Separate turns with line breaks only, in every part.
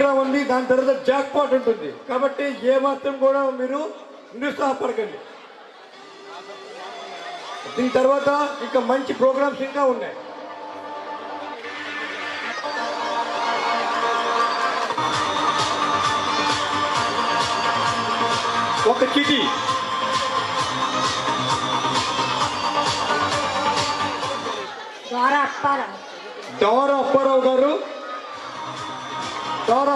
కూడా ఉంది, దాని తర్వాత జాక్ పాట్ ఉంటుంది. కాబట్టి ఏమాత్రం కూడా మీరు నిరుత్సాహపడకండి. దీని తర్వాత ఇంకా మంచి ప్రోగ్రామ్స్ ఇంకా ఉన్నాయి. ఒక చిటి దోర అప్పారావు గారు, దోర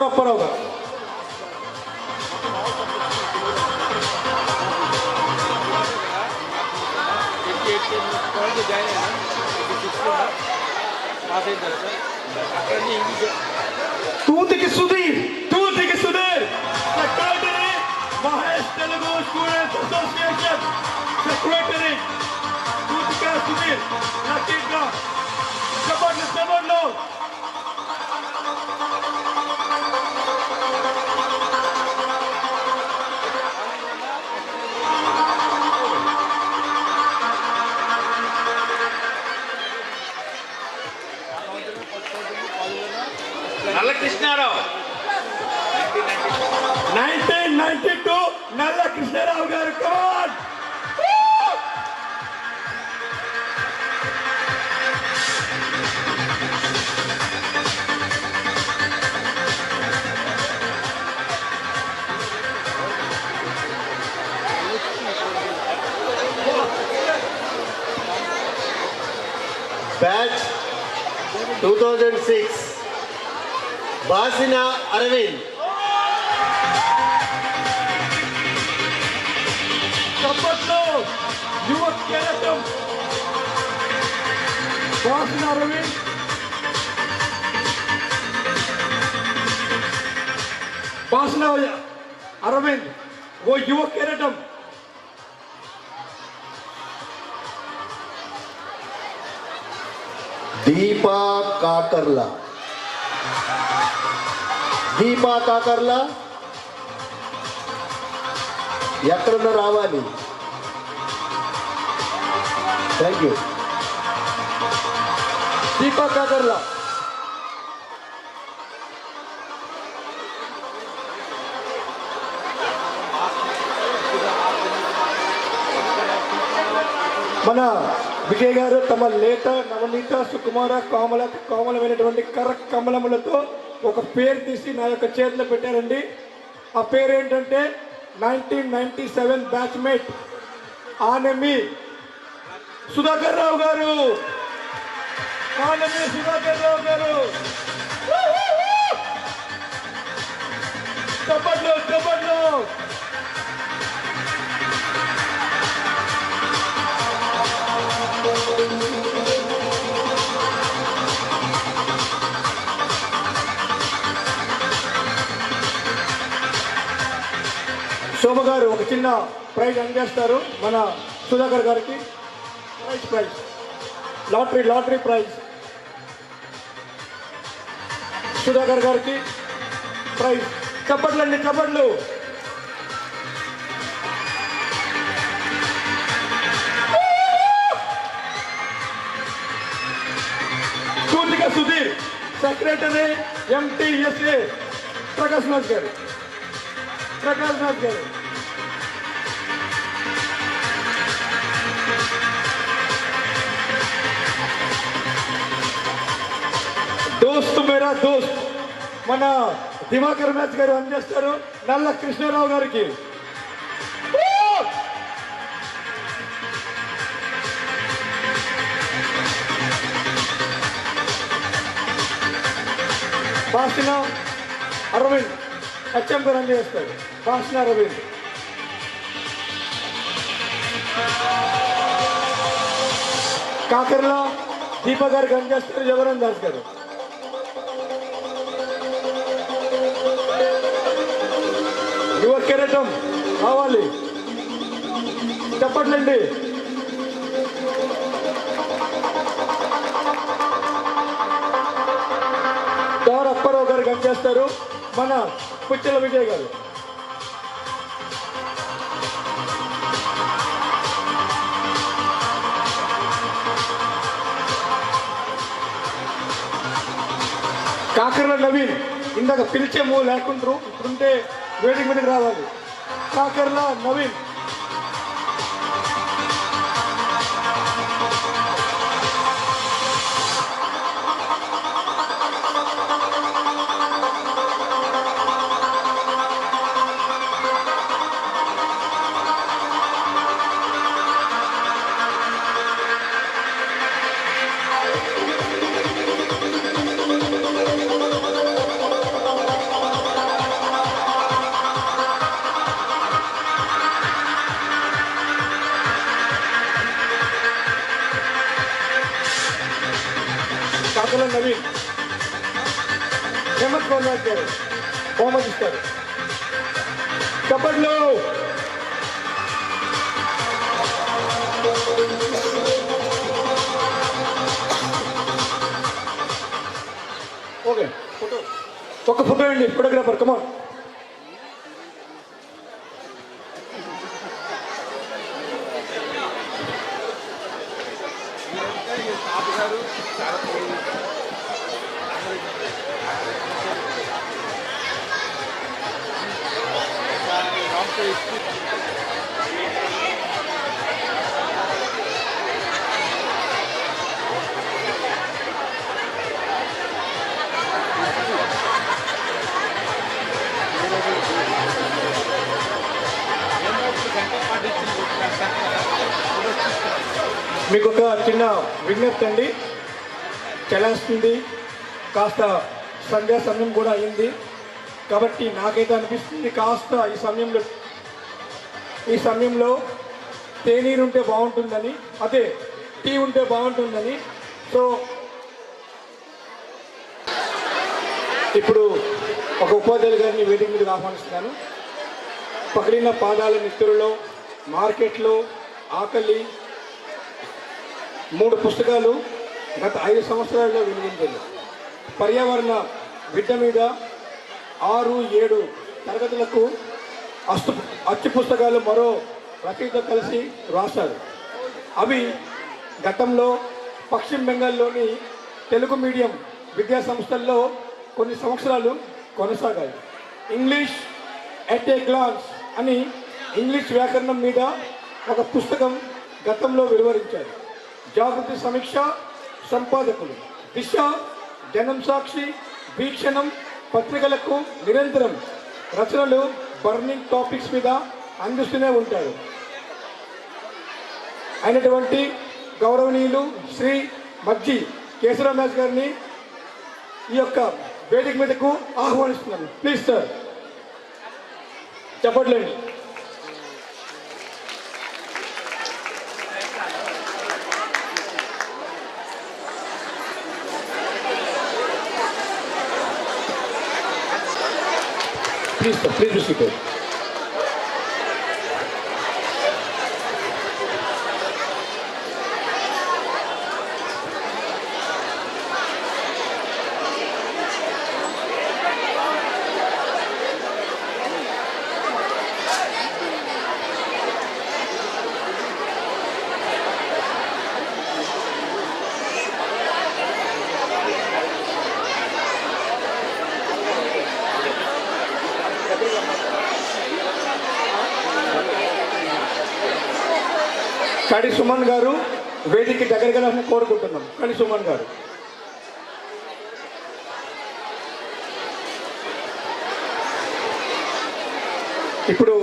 అప్పారావు గారు. తూతికి Sudheer secretary, Mahesh Telugu students association secretary Tuthika Sudheer. లక్కీగా చెప్పండి.
నల్ల కృష్ణారావు
1992 నల్ల కృష్ణారావు గారు. కమాన్.
బ్యాచ్ 2006 బాసిన అరవింద్.
చప్పట్లో యువ కేరళం బాసిన అరవింద్. ఓ యువ కేరళం.
దీపా కాకర్లా ఎక్కడున్నా రావాలి. Thank you.
దీపా కాకర్లా. మన విజయ్ గారు తమ లేత నవనీత సుకుమార కోమలమైనటువంటి కమలములతో ఒక పేరు తీసి నా యొక్క చేతిలో పెట్టారండి. ఆ పేరు ఏంటంటే 1997 బ్యాచ్మేట్ ఆనమి సుధాకర్ రావు గారు. చప్పట్లు. శోభ గారు ఒక చిన్న ప్రైజ్ అందజేస్తారు మన సుధాకర్ గారికి. ప్రైజ్ లాటరీ ప్రైజ్ సుధాకర్ గారికి ప్రైజ్. చప్పట్లు. తూతిక సుధీర్ సెక్రటరీ MTSA ప్రకాష్ నాథ్ గారు. దోస్త్ మేరా దోస్త్ మన దివాకర్ మ్యాచ్ గారు అందజేస్తారు నల్ల కృష్ణారావు గారికి. బాసిన అరవింద్ HM గారు అందజేస్తారు. బాసిన అరవింద్. కాకర్లా దీప గారికి అందజేస్తారు జగన్ దాస్ గారు. యువ కెరటం కావాలి. చెప్పట్లండి. దోర అప్పారావు గారికి అందజేస్తారు మన పుచ్చల విజయ్ గారు. కాకర్ల నవీన్ ఇందాక పిలిచేమో లేకుంటారు ఇప్పుడుంటే వేదిక మీదకి రావాలి. కాకర్ల నవీన్. కాకర్ల నవీన్ హేమంత్ గౌర్నాథ్ గారు బహుమతి ఇస్తారు. కబడ్లో ఓకే ఫోటో ఒక ఫోటో అండి. ఫోటోగ్రాఫర్ కమాన్. మీకు ఒక చిన్న విజ్ఞప్తి అండి. చలాస్తుంది కాస్త సంధ్యా సమయం కూడా అయింది కాబట్టి నాకైతే అనిపిస్తుంది కాస్త ఈ సమయంలో తేనీరు ఉంటే బాగుంటుందని, అదే టీ ఉంటే బాగుంటుందని. సో ఇప్పుడు ఒక ఉపాధ్యాయులు గారిని వేదిక మీదకి ఆహ్వానిస్తున్నాను. పగిలిన పాదాల నిత్తులలో, మార్కెట్లో ఆకలి 3 పుస్తకాలు గత 5 సంవత్సరాల్లో వెలువరించారు. పర్యావరణ బిడ్డ మీద 6-7 తరగతులకు అచ్చు పుస్తకాలు మరో రచయిత కలిసి రాశారు. అవి గతంలో పశ్చిమ బెంగాల్లోని తెలుగు మీడియం విద్యా సంస్థల్లో కొన్ని సంవత్సరాలు కొనసాగాయి. ఇంగ్లీష్ ఎట్ ఏ గ్లాన్స్ అని ఇంగ్లీష్ వ్యాకరణం మీద ఒక పుస్తకం గతంలో వెలువరించారు. జాగృతి సమీక్ష సంపాదకులు దిశ, జనం సాక్షి, వీక్షణం పత్రికలకు నిరంతరం రచనలు బర్నింగ్ టాపిక్స్ మీద అందిస్తూనే ఉంటారు. అయినటువంటి గౌరవనీయులు శ్రీ మజ్జి కేశవరాజ్ గారిని ఈ యొక్క వేదిక మీదకు ఆహ్వానిస్తున్నాను. ప్లీజ్ సార్, చెప్పట్లేండి. Please, sir, please be seated. కడి సుమన్ గారు వేదిక దగ్గరగా కోరుకుంటున్నాం. కడి సుమన్ గారు. ఇప్పుడు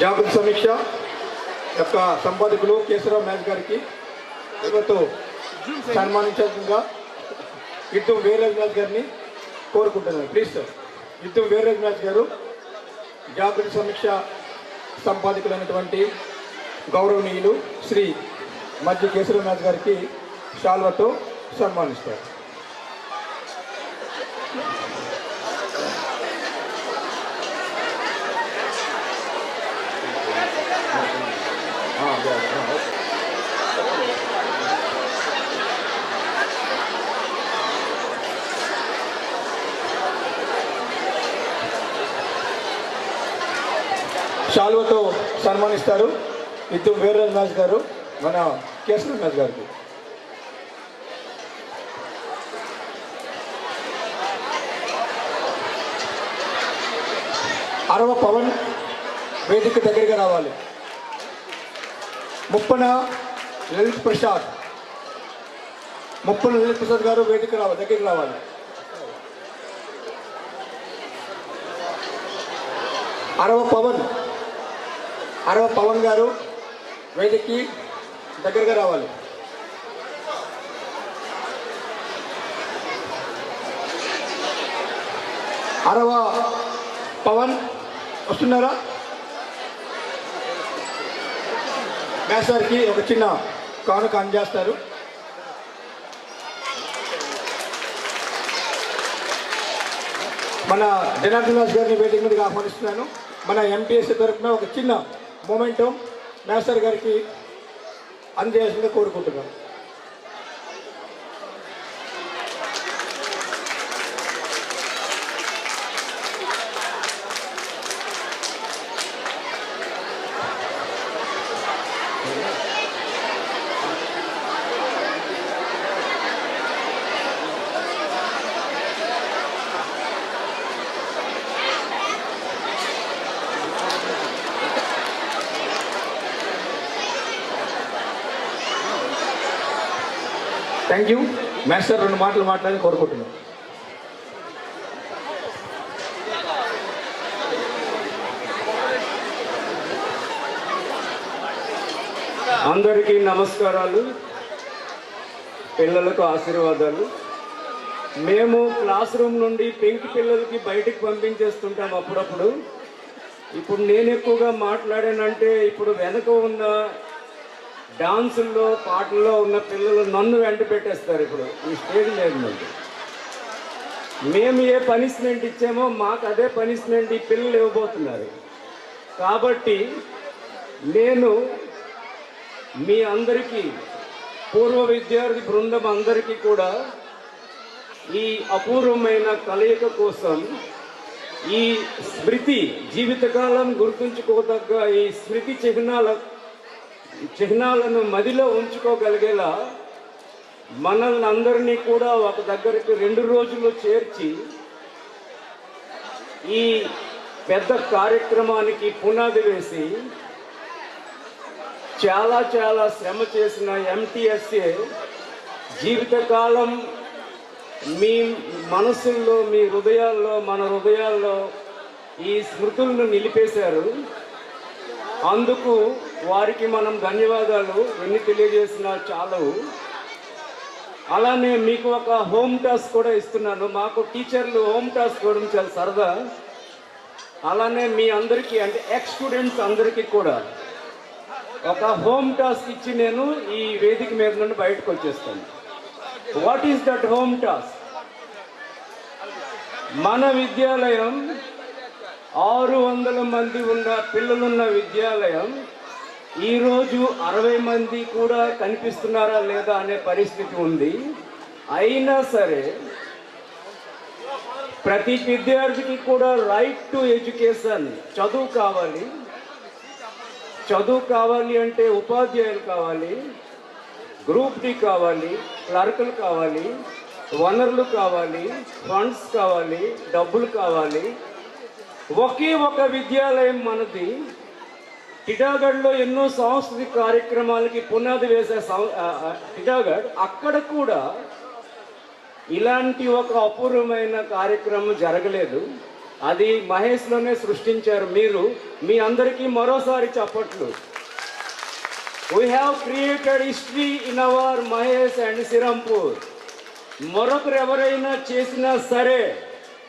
జాగృతి సమీక్ష యొక్క సంపాదకులు కేశవరావు మ్యాచ్ గారికి సన్మానించాల్సిందిగా యుద్ధం వీర్రాజ్ మ్యాచ్ గారిని కోరుకుంటున్నాను. Please sir. యుద్ధం వీర్రాజ్ మ్యాచ్ గారు జాగృతి సమీక్ష సంపాదకులైనటువంటి గౌరవనీయులు శ్రీ మజ్జి కేశవరాజ్ గారికి శాల్వతో సన్మానిస్తారు. శాల్వతో సన్మానిస్తారు ఇద్దరు వీర్రాజ్ మ్యాచ్ గారు మన కేశవరాజ్ మ్యాచ్ గారికి. అరవ పవన్ వేదిక దగ్గరగా రావాలి. ముప్పన లలిత్ ప్రసాద్ గారు వేదిక దగ్గరికి రావాలి. అరవ పవన్ గారు వేదికకి దగ్గరగా రావాలి. అరవ పవన్ వస్తున్నారా? మేస్టర్కి ఒక చిన్న కానుక అందజేస్తారు. మన జనార్దన్ దాస్ గారిని వేదిక మీదకి ఆహ్వానిస్తున్నాను. మన ఎంపీఎస్సీ తరఫున ఒక చిన్న మూమెంటం మేస్టర్ గారికి అందజేయాల్సిందిగా కోరుకుంటున్నాను. Thank you. మాస్టర్ 2 మాటలు మాట్లాడి కోరుకుంటున్నాను.
అందరికీ నమస్కారాలు, పిల్లలకు ఆశీర్వాదాలు. మేము క్లాస్ రూమ్ నుండి పెంకి పిల్లలకి బయటికి పంపించేస్తుంటాం అప్పుడప్పుడు. ఇప్పుడు నేను ఎక్కువగా మాట్లాడానంటే ఇప్పుడు వెనక ఉన్న డాన్సుల్లో పాటల్లో ఉన్న పిల్లలు నన్ను వెంట పెట్టేస్తారు. ఇప్పుడు ఈ స్టేజ్ లేదు. మేము ఏ పనిష్మెంట్ ఇచ్చామో మాకు అదే పనిష్మెంట్ ఈ పిల్లలు ఇవ్వబోతున్నారు. కాబట్టి నేను మీ అందరికీ, పూర్వ విద్యార్థి బృందం అందరికీ కూడా ఈ అపూర్వమైన కలయిక కోసం, ఈ స్మృతి జీవితకాలం గుర్తుంచుకోదగ్గ ఈ స్మృతి చిహ్నాలను మదిలో ఉంచుకోగలిగేలా మనల్ని అందరినీ కూడా ఒక దగ్గరికి 2 రోజులు చేర్చి ఈ పెద్ద కార్యక్రమానికి పునాది వేసి చాలా చాలా శ్రమ చేసిన ఎంటీఎస్ఏ జీవితకాలం మీ మనసుల్లో, మీ హృదయాల్లో, మన హృదయాల్లో ఈ స్మృతులను నిలిపేశారు. అందుకు వారికి మనం ధన్యవాదాలు ఎన్ని తెలియజేసినా చాలవు. అలానే మీకు ఒక హోమ్ టాస్క్ కూడా ఇస్తున్నాను. మాకు టీచర్లు హోమ్ టాస్క్ ఇవ్వడం చాలా సరదా. అలానే మీ అందరికీ, అంటే ఎక్స్ స్టూడెంట్స్ అందరికీ కూడా ఒక హోమ్ టాస్క్ ఇచ్చి నేను ఈ వేదిక మీద నుండి బయటకు వచ్చేస్తాను. What is that home task? మన విద్యాలయం 600 మంది ఉన్న పిల్లలున్న విద్యాలయం ఈరోజు 60 మంది కూడా కనిపిస్తున్నారా లేదా అనే పరిస్థితి ఉంది. అయినా సరే ప్రతి విద్యార్థికి కూడా రైట్ టు ఎడ్యుకేషన్, చదువు కావాలి. చదువు కావాలి అంటే ఉపాధ్యాయులు కావాలి, గ్రూప్ డి కావాలి, క్లర్కులు కావాలి, వనరులు కావాలి, ఫండ్స్ కావాలి, డబ్బులు కావాలి. ఒకే ఒక విద్యాలయం మనది. టిటాగఢ్లో ఎన్నో సాంస్కృతిక కార్యక్రమాలకి పునాది వేసే టిటాగఢ్, అక్కడ కూడా ఇలాంటి ఒక అపూర్వమైన కార్యక్రమం జరగలేదు. అది మహేష్లోనే సృష్టించారు మీరు. మీ అందరికీ మరోసారి చప్పట్లు. We have created history in our Mahesh and Srirampur. మరొకరు ఎవరైనా చేసినా సరే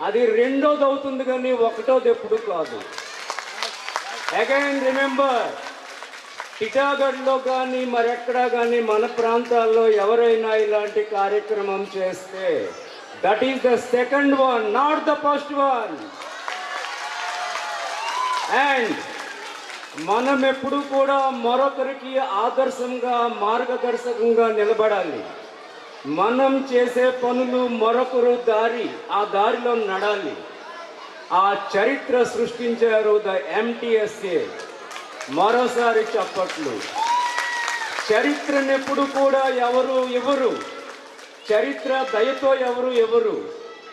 అది 2వది అవుతుంది, కానీ 1వది ఎప్పుడు కాదు. అగైన్ రిమెంబర్, టిటాగఢ్లో కానీ మరెక్కడా కానీ మన ప్రాంతాల్లో ఎవరైనా ఇలాంటి కార్యక్రమం చేస్తే that is the second one, not the first one. And మనం ఎప్పుడు కూడా మరొకరికి ఆదర్శంగా, మార్గదర్శకంగా నిలబడాలి. మనం చేసే పనులు మరొకరు ఆ దారిలో నడాలి. ఆ చరిత్ర సృష్టించారు ద ఎంటీఎస్ఏ. మరోసారి చప్పట్లు. చరిత్రనెప్పుడు కూడా ఎవరు ఇవ్వరు. చరిత్ర దయతో ఎవరు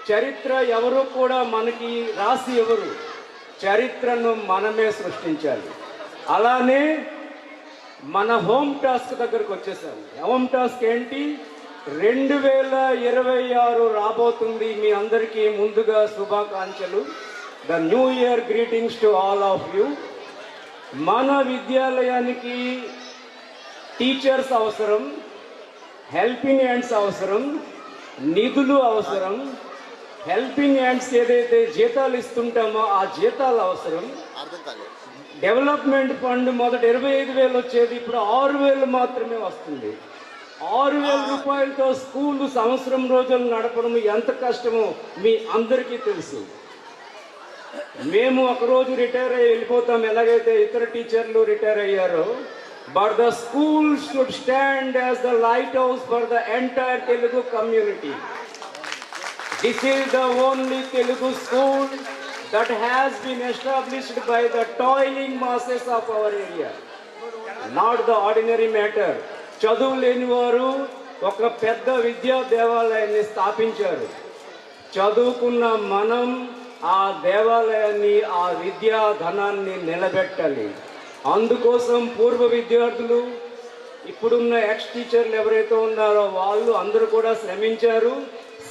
చరిత్ర ఎవరు కూడా మనకి రాసి ఇవ్వరు. చరిత్రను మనమే సృష్టించాలి. అలానే మన హోమ్ టాస్క్ దగ్గరకు వచ్చేసాము. హోమ్ టాస్క్ ఏంటి? 2026 రాబోతుంది. మీ అందరికీ ముందుగా శుభాకాంక్షలు. The new year greetings to all of you. మన విద్యాలయానికి టీచర్స్ అవసరం, హెల్పింగ్ హ్యాండ్స్ అవసరం, నిధులు అవసరం. హెల్పింగ్ హ్యాండ్స్ ఏదైతే జీతాలు ఇస్తుంటామో ఆ జీతాలు అవసరం. డెవలప్మెంట్ ఫండ్ మొదట 25,000 వచ్చేది, ఇప్పుడు 6,000 మాత్రమే వస్తుంది. 6,000 రూపాయలతో స్కూల్ సంవత్సరం రోజులు నడపడం ఎంత కష్టమో మీ అందరికీ తెలుసు. మేము ఒకరోజు రిటైర్ అయ్యి వెళ్ళిపోతాం, ఎలాగైతే ఇతర టీచర్లు రిటైర్ అయ్యారో. But the school should stand as the light house for the entire Telugu community. This is the only Telugu school that has been established by the toiling masses of our area, not the ordinary matter. చదువు లేని వారు ఒక పెద్ద విద్యా దేవాలయాన్ని స్థాపించారు. చదువుకున్న మనం ఆ దేవాలయాన్ని, ఆ విద్యా ధనాన్ని నిలబెట్టాలి. అందుకోసం పూర్వ విద్యార్థులు, ఇప్పుడున్న ఎక్స్ టీచర్లు ఎవరైతే ఉన్నారో వాళ్ళు అందరూ కూడా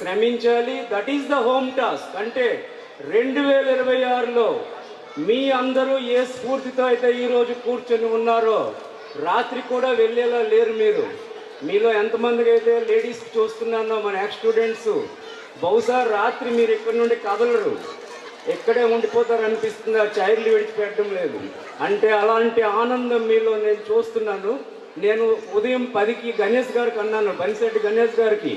శ్రమించాలి. That is the home task. అంటే 2026లో మీ అందరూ ఏ స్ఫూర్తితో అయితే ఈరోజు కూర్చొని ఉన్నారో, రాత్రి కూడా వెళ్ళేలా లేరు మీరు. మీలో ఎంతమందికి అయితే లేడీస్ చూస్తున్నానో మన ఎక్స్ స్టూడెంట్స్, బహుశా రాత్రి మీరు ఇక్కడి నుండి కదలరు, ఎక్కడే ఉండిపోతారు అనిపిస్తుంది. ఆ చైర్లు విడిచిపెట్టడం లేదు. అంటే అలాంటి ఆనందం మీలో నేను చూస్తున్నాను. నేను ఉదయం 10కి గణేష్ గారికి అన్నాను, బనిశెట్టి గణేష్ గారికి,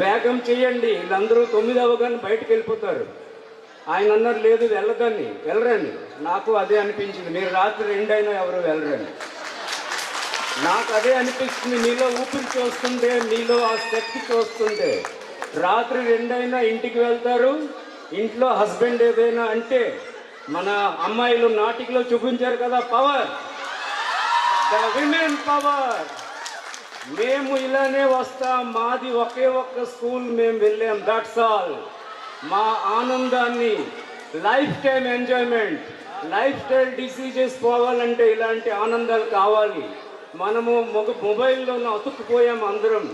వేగం చేయండి, వీళ్ళందరూ 9 అవగానే బయటకు వెళ్ళిపోతారు. ఆయన అన్నారు, లేదు వెళ్ళరండి. నాకు అదే అనిపించింది. మీరు రాత్రి 2 అయినా ఎవరు వెళ్ళరండి. నాకు అదే అనిపిస్తుంది. మీలో ఊపిరి చూస్తుంటే, మీలో ఆ శక్తి చూస్తుంటే, రాత్రి 2 అయినా ఇంటికి వెళ్తారు. ఇంట్లో హస్బెండ్ ఏదైనా అంటే, మన అమ్మాయిలు నాటికలో చూపించారు కదా, పవర్, ద విమెన్ పవర్. మేము ఇలానే వస్తాం. మాది ఒకే ఒక్క స్కూల్, మేము వెళ్ళాం, దట్స్ ఆల్. మా ఆనందాన్ని, life time enjoyment, life style diseases పోవాలంటే ఇలాంటి ఆనందాలు కావాలి. మనము మొబైల్లో అతుక్కుపోయాం అందరం.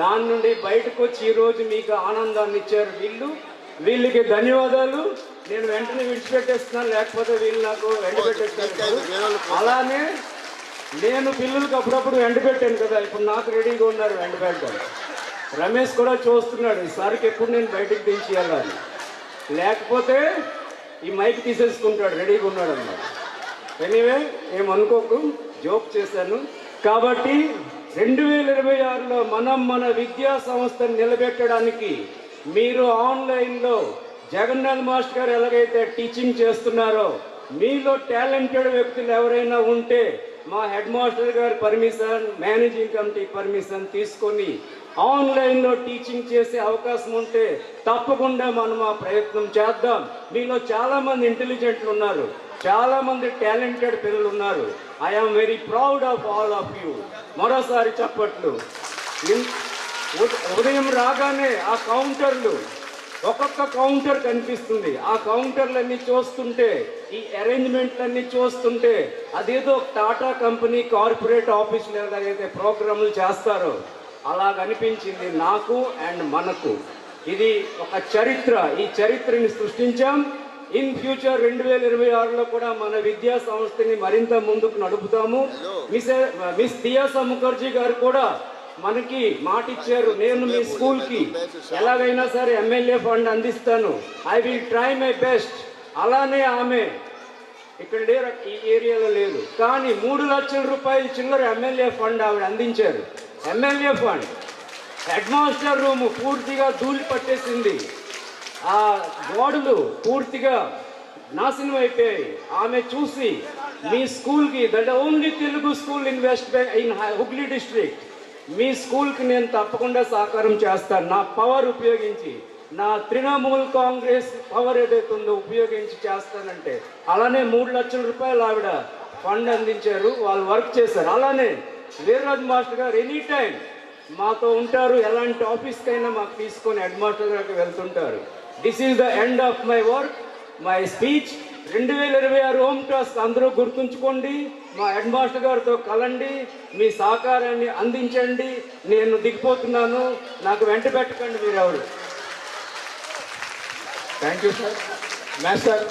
దాని నుండి బయటకు వచ్చి ఈరోజు మీకు ఆనందాన్ని ఇచ్చారు వీళ్ళకి ధన్యవాదాలు. నేను వెంటనే విడిచిపెట్టేస్తున్నాను, లేకపోతే వీళ్ళు నాకు వెంటబెట్టేస్తారు. అలానే నేను పిల్లలకు అప్పుడప్పుడు వెంటబెట్టాను కదా, ఇప్పుడు నాకు రెడీగా ఉన్నారు వెంటబెట్టాను. రమేష్ కూడా చూస్తున్నాడు, ఈసారికి ఎప్పుడు నేను బయటకు దించేయాలని, లేకపోతే ఈ మైక్ తీసేసుకుంటాడు, రెడీగా ఉన్నాడు అన్నమాట. ఎనీవే, ఏమనుకోకు, జోక్ చేశాను. కాబట్టి 2026లో మనం మన విద్యా సంస్థను నిలబెట్టడానికి మీరు ఆన్లైన్లో జగన్నాథ్ మాస్టర్ గారు ఎలాగైతే టీచింగ్ చేస్తున్నారో, మీలో టాలెంటెడ్ వ్యక్తులు ఎవరైనా ఉంటే మా హెడ్ మాస్టర్ గారి పర్మిషన్, మేనేజింగ్ కమిటీ పర్మిషన్ తీసుకొని ఆన్లైన్లో టీచింగ్ చేసే అవకాశం ఉంటే తప్పకుండా మనం ఆ ప్రయత్నం చేద్దాం. మీలో చాలామంది ఇంటెలిజెంట్లు ఉన్నారు, చాలామంది టాలెంటెడ్ పిల్లలు ఉన్నారు. I'm very proud of all of you. మరోసారి చప్పట్లు. ఉదయం రాగానే ఆ కౌంటర్లు, ఒక్కొక్క కౌంటర్ కనిపిస్తుంది. ఆ కౌంటర్లన్నీ చూస్తుంటే, ఈ అరేంజ్మెంట్లన్నీ చూస్తుంటే, అదేదో టాటా కంపెనీ కార్పొరేట్ ఆఫీసులు ఎలాగైతే ప్రోగ్రాములు చేస్తారో అలాగనిపించింది నాకు అండ్ మనకు. ఇది ఒక చరిత్ర. ఈ చరిత్రని సృష్టించాం. ఇన్ ఫ్యూచర్ 2026లో కూడా మన విద్యా సంస్థని మరింత ముందుకు నడుపుతాము. మిస్ దియాసా ముఖర్జీ గారు కూడా మనకి మాట ఇచ్చారు, నేను మీ స్కూల్కి ఎలాగైనా సరే ఎమ్మెల్యే ఫండ్ అందిస్తాను, I will try my best. అలానే ఆమె ఇక్కడ లేరు, ఈ ఏరియాలో లేదు, కానీ 3 లక్షల రూపాయలు చిల్లర ఎమ్మెల్యే ఫండ్ ఆవిడ అందించారు. MLA fund. Head master room పూర్తిగా ధూళి పట్టేసింది, ఆ గోడలు పూర్తిగా నాశనం అయిపోయాయి. ఆమె చూసి మీ స్కూల్కి, that only Telugu school in West Bengal, in Hooghly district, మీ స్కూల్కి నేను తప్పకుండా సహకారం చేస్తాను. నా పవర్ ఉపయోగించి, నా తృణమూల్ కాంగ్రెస్ పవర్ ఏదైతే ఉందో ఉపయోగించి చేస్తానంటే. అలానే 3 లక్షల రూపాయలు ఆవిడ ఫండ్ అందించారు, వాళ్ళు వర్క్ చేశారు. అలానే వీర్రాజ్ మాస్టర్ గారు ఎనీ టైం మాతో ఉంటారు, ఎలాంటి ఆఫీస్కైనా మాకు తీసుకొని హెడ్ మాస్టర్ గారికి వెళ్తుంటారు. This is the end of my work, my speech. 2026 home task అందరూ గుర్తుంచుకోండి. మా హెడ్ మాస్టర్ గారితో కలండి, మీ సహకారాన్ని అందించండి. నేను దిగిపోతున్నాను, నాకు వెంట పెట్టకండి మీరెవరు.
Thank you sir. Master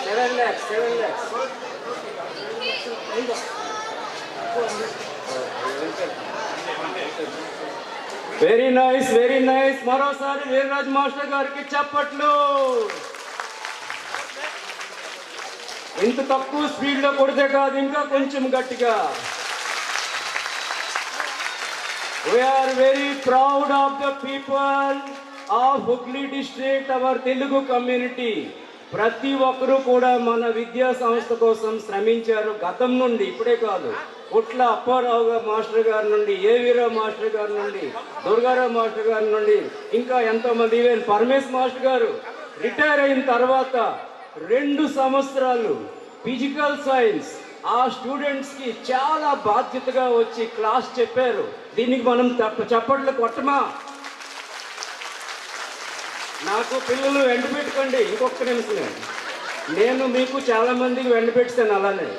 seven lakhs very nice. మరోసారి వీర్రాజ్ మాస్టర్ గారికి చప్పట్లు. ఇంత తక్కువ స్పీడ్లో కొడితే కాదు, ఇంకా కొంచెం గట్టిగా. We are very proud of the people of Hooghly district, our Telugu community. ప్రతి ఒక్కరూ కూడా మన విద్యా సంస్థ కోసం శ్రమించారు గతం నుండి, ఇప్పుడే కాదు. పుట్ల అప్పారావు గారు మాస్టర్ గారి నుండి, ఏవీరావు మాస్టర్ గారి నుండి, దుర్గారావు మాస్టర్ గారి నుండి, ఇంకా ఎంతోమంది, ఈవెన్ పరమేశ్ మాస్టర్ గారు రిటైర్ అయిన తర్వాత 2 సంవత్సరాలు ఫిజికల్ సైన్స్ ఆ స్టూడెంట్స్కి చాలా బాధ్యతగా వచ్చి క్లాస్ చెప్పారు. దీనికి మనం చప్పట్లు కొట్టమా? నాకు పిల్లలు వెంట పెట్టుకోండి, ఇంకొక నిమిషం. నేను మీకు చాలా మందికి వెంట పెట్టాను, అలానే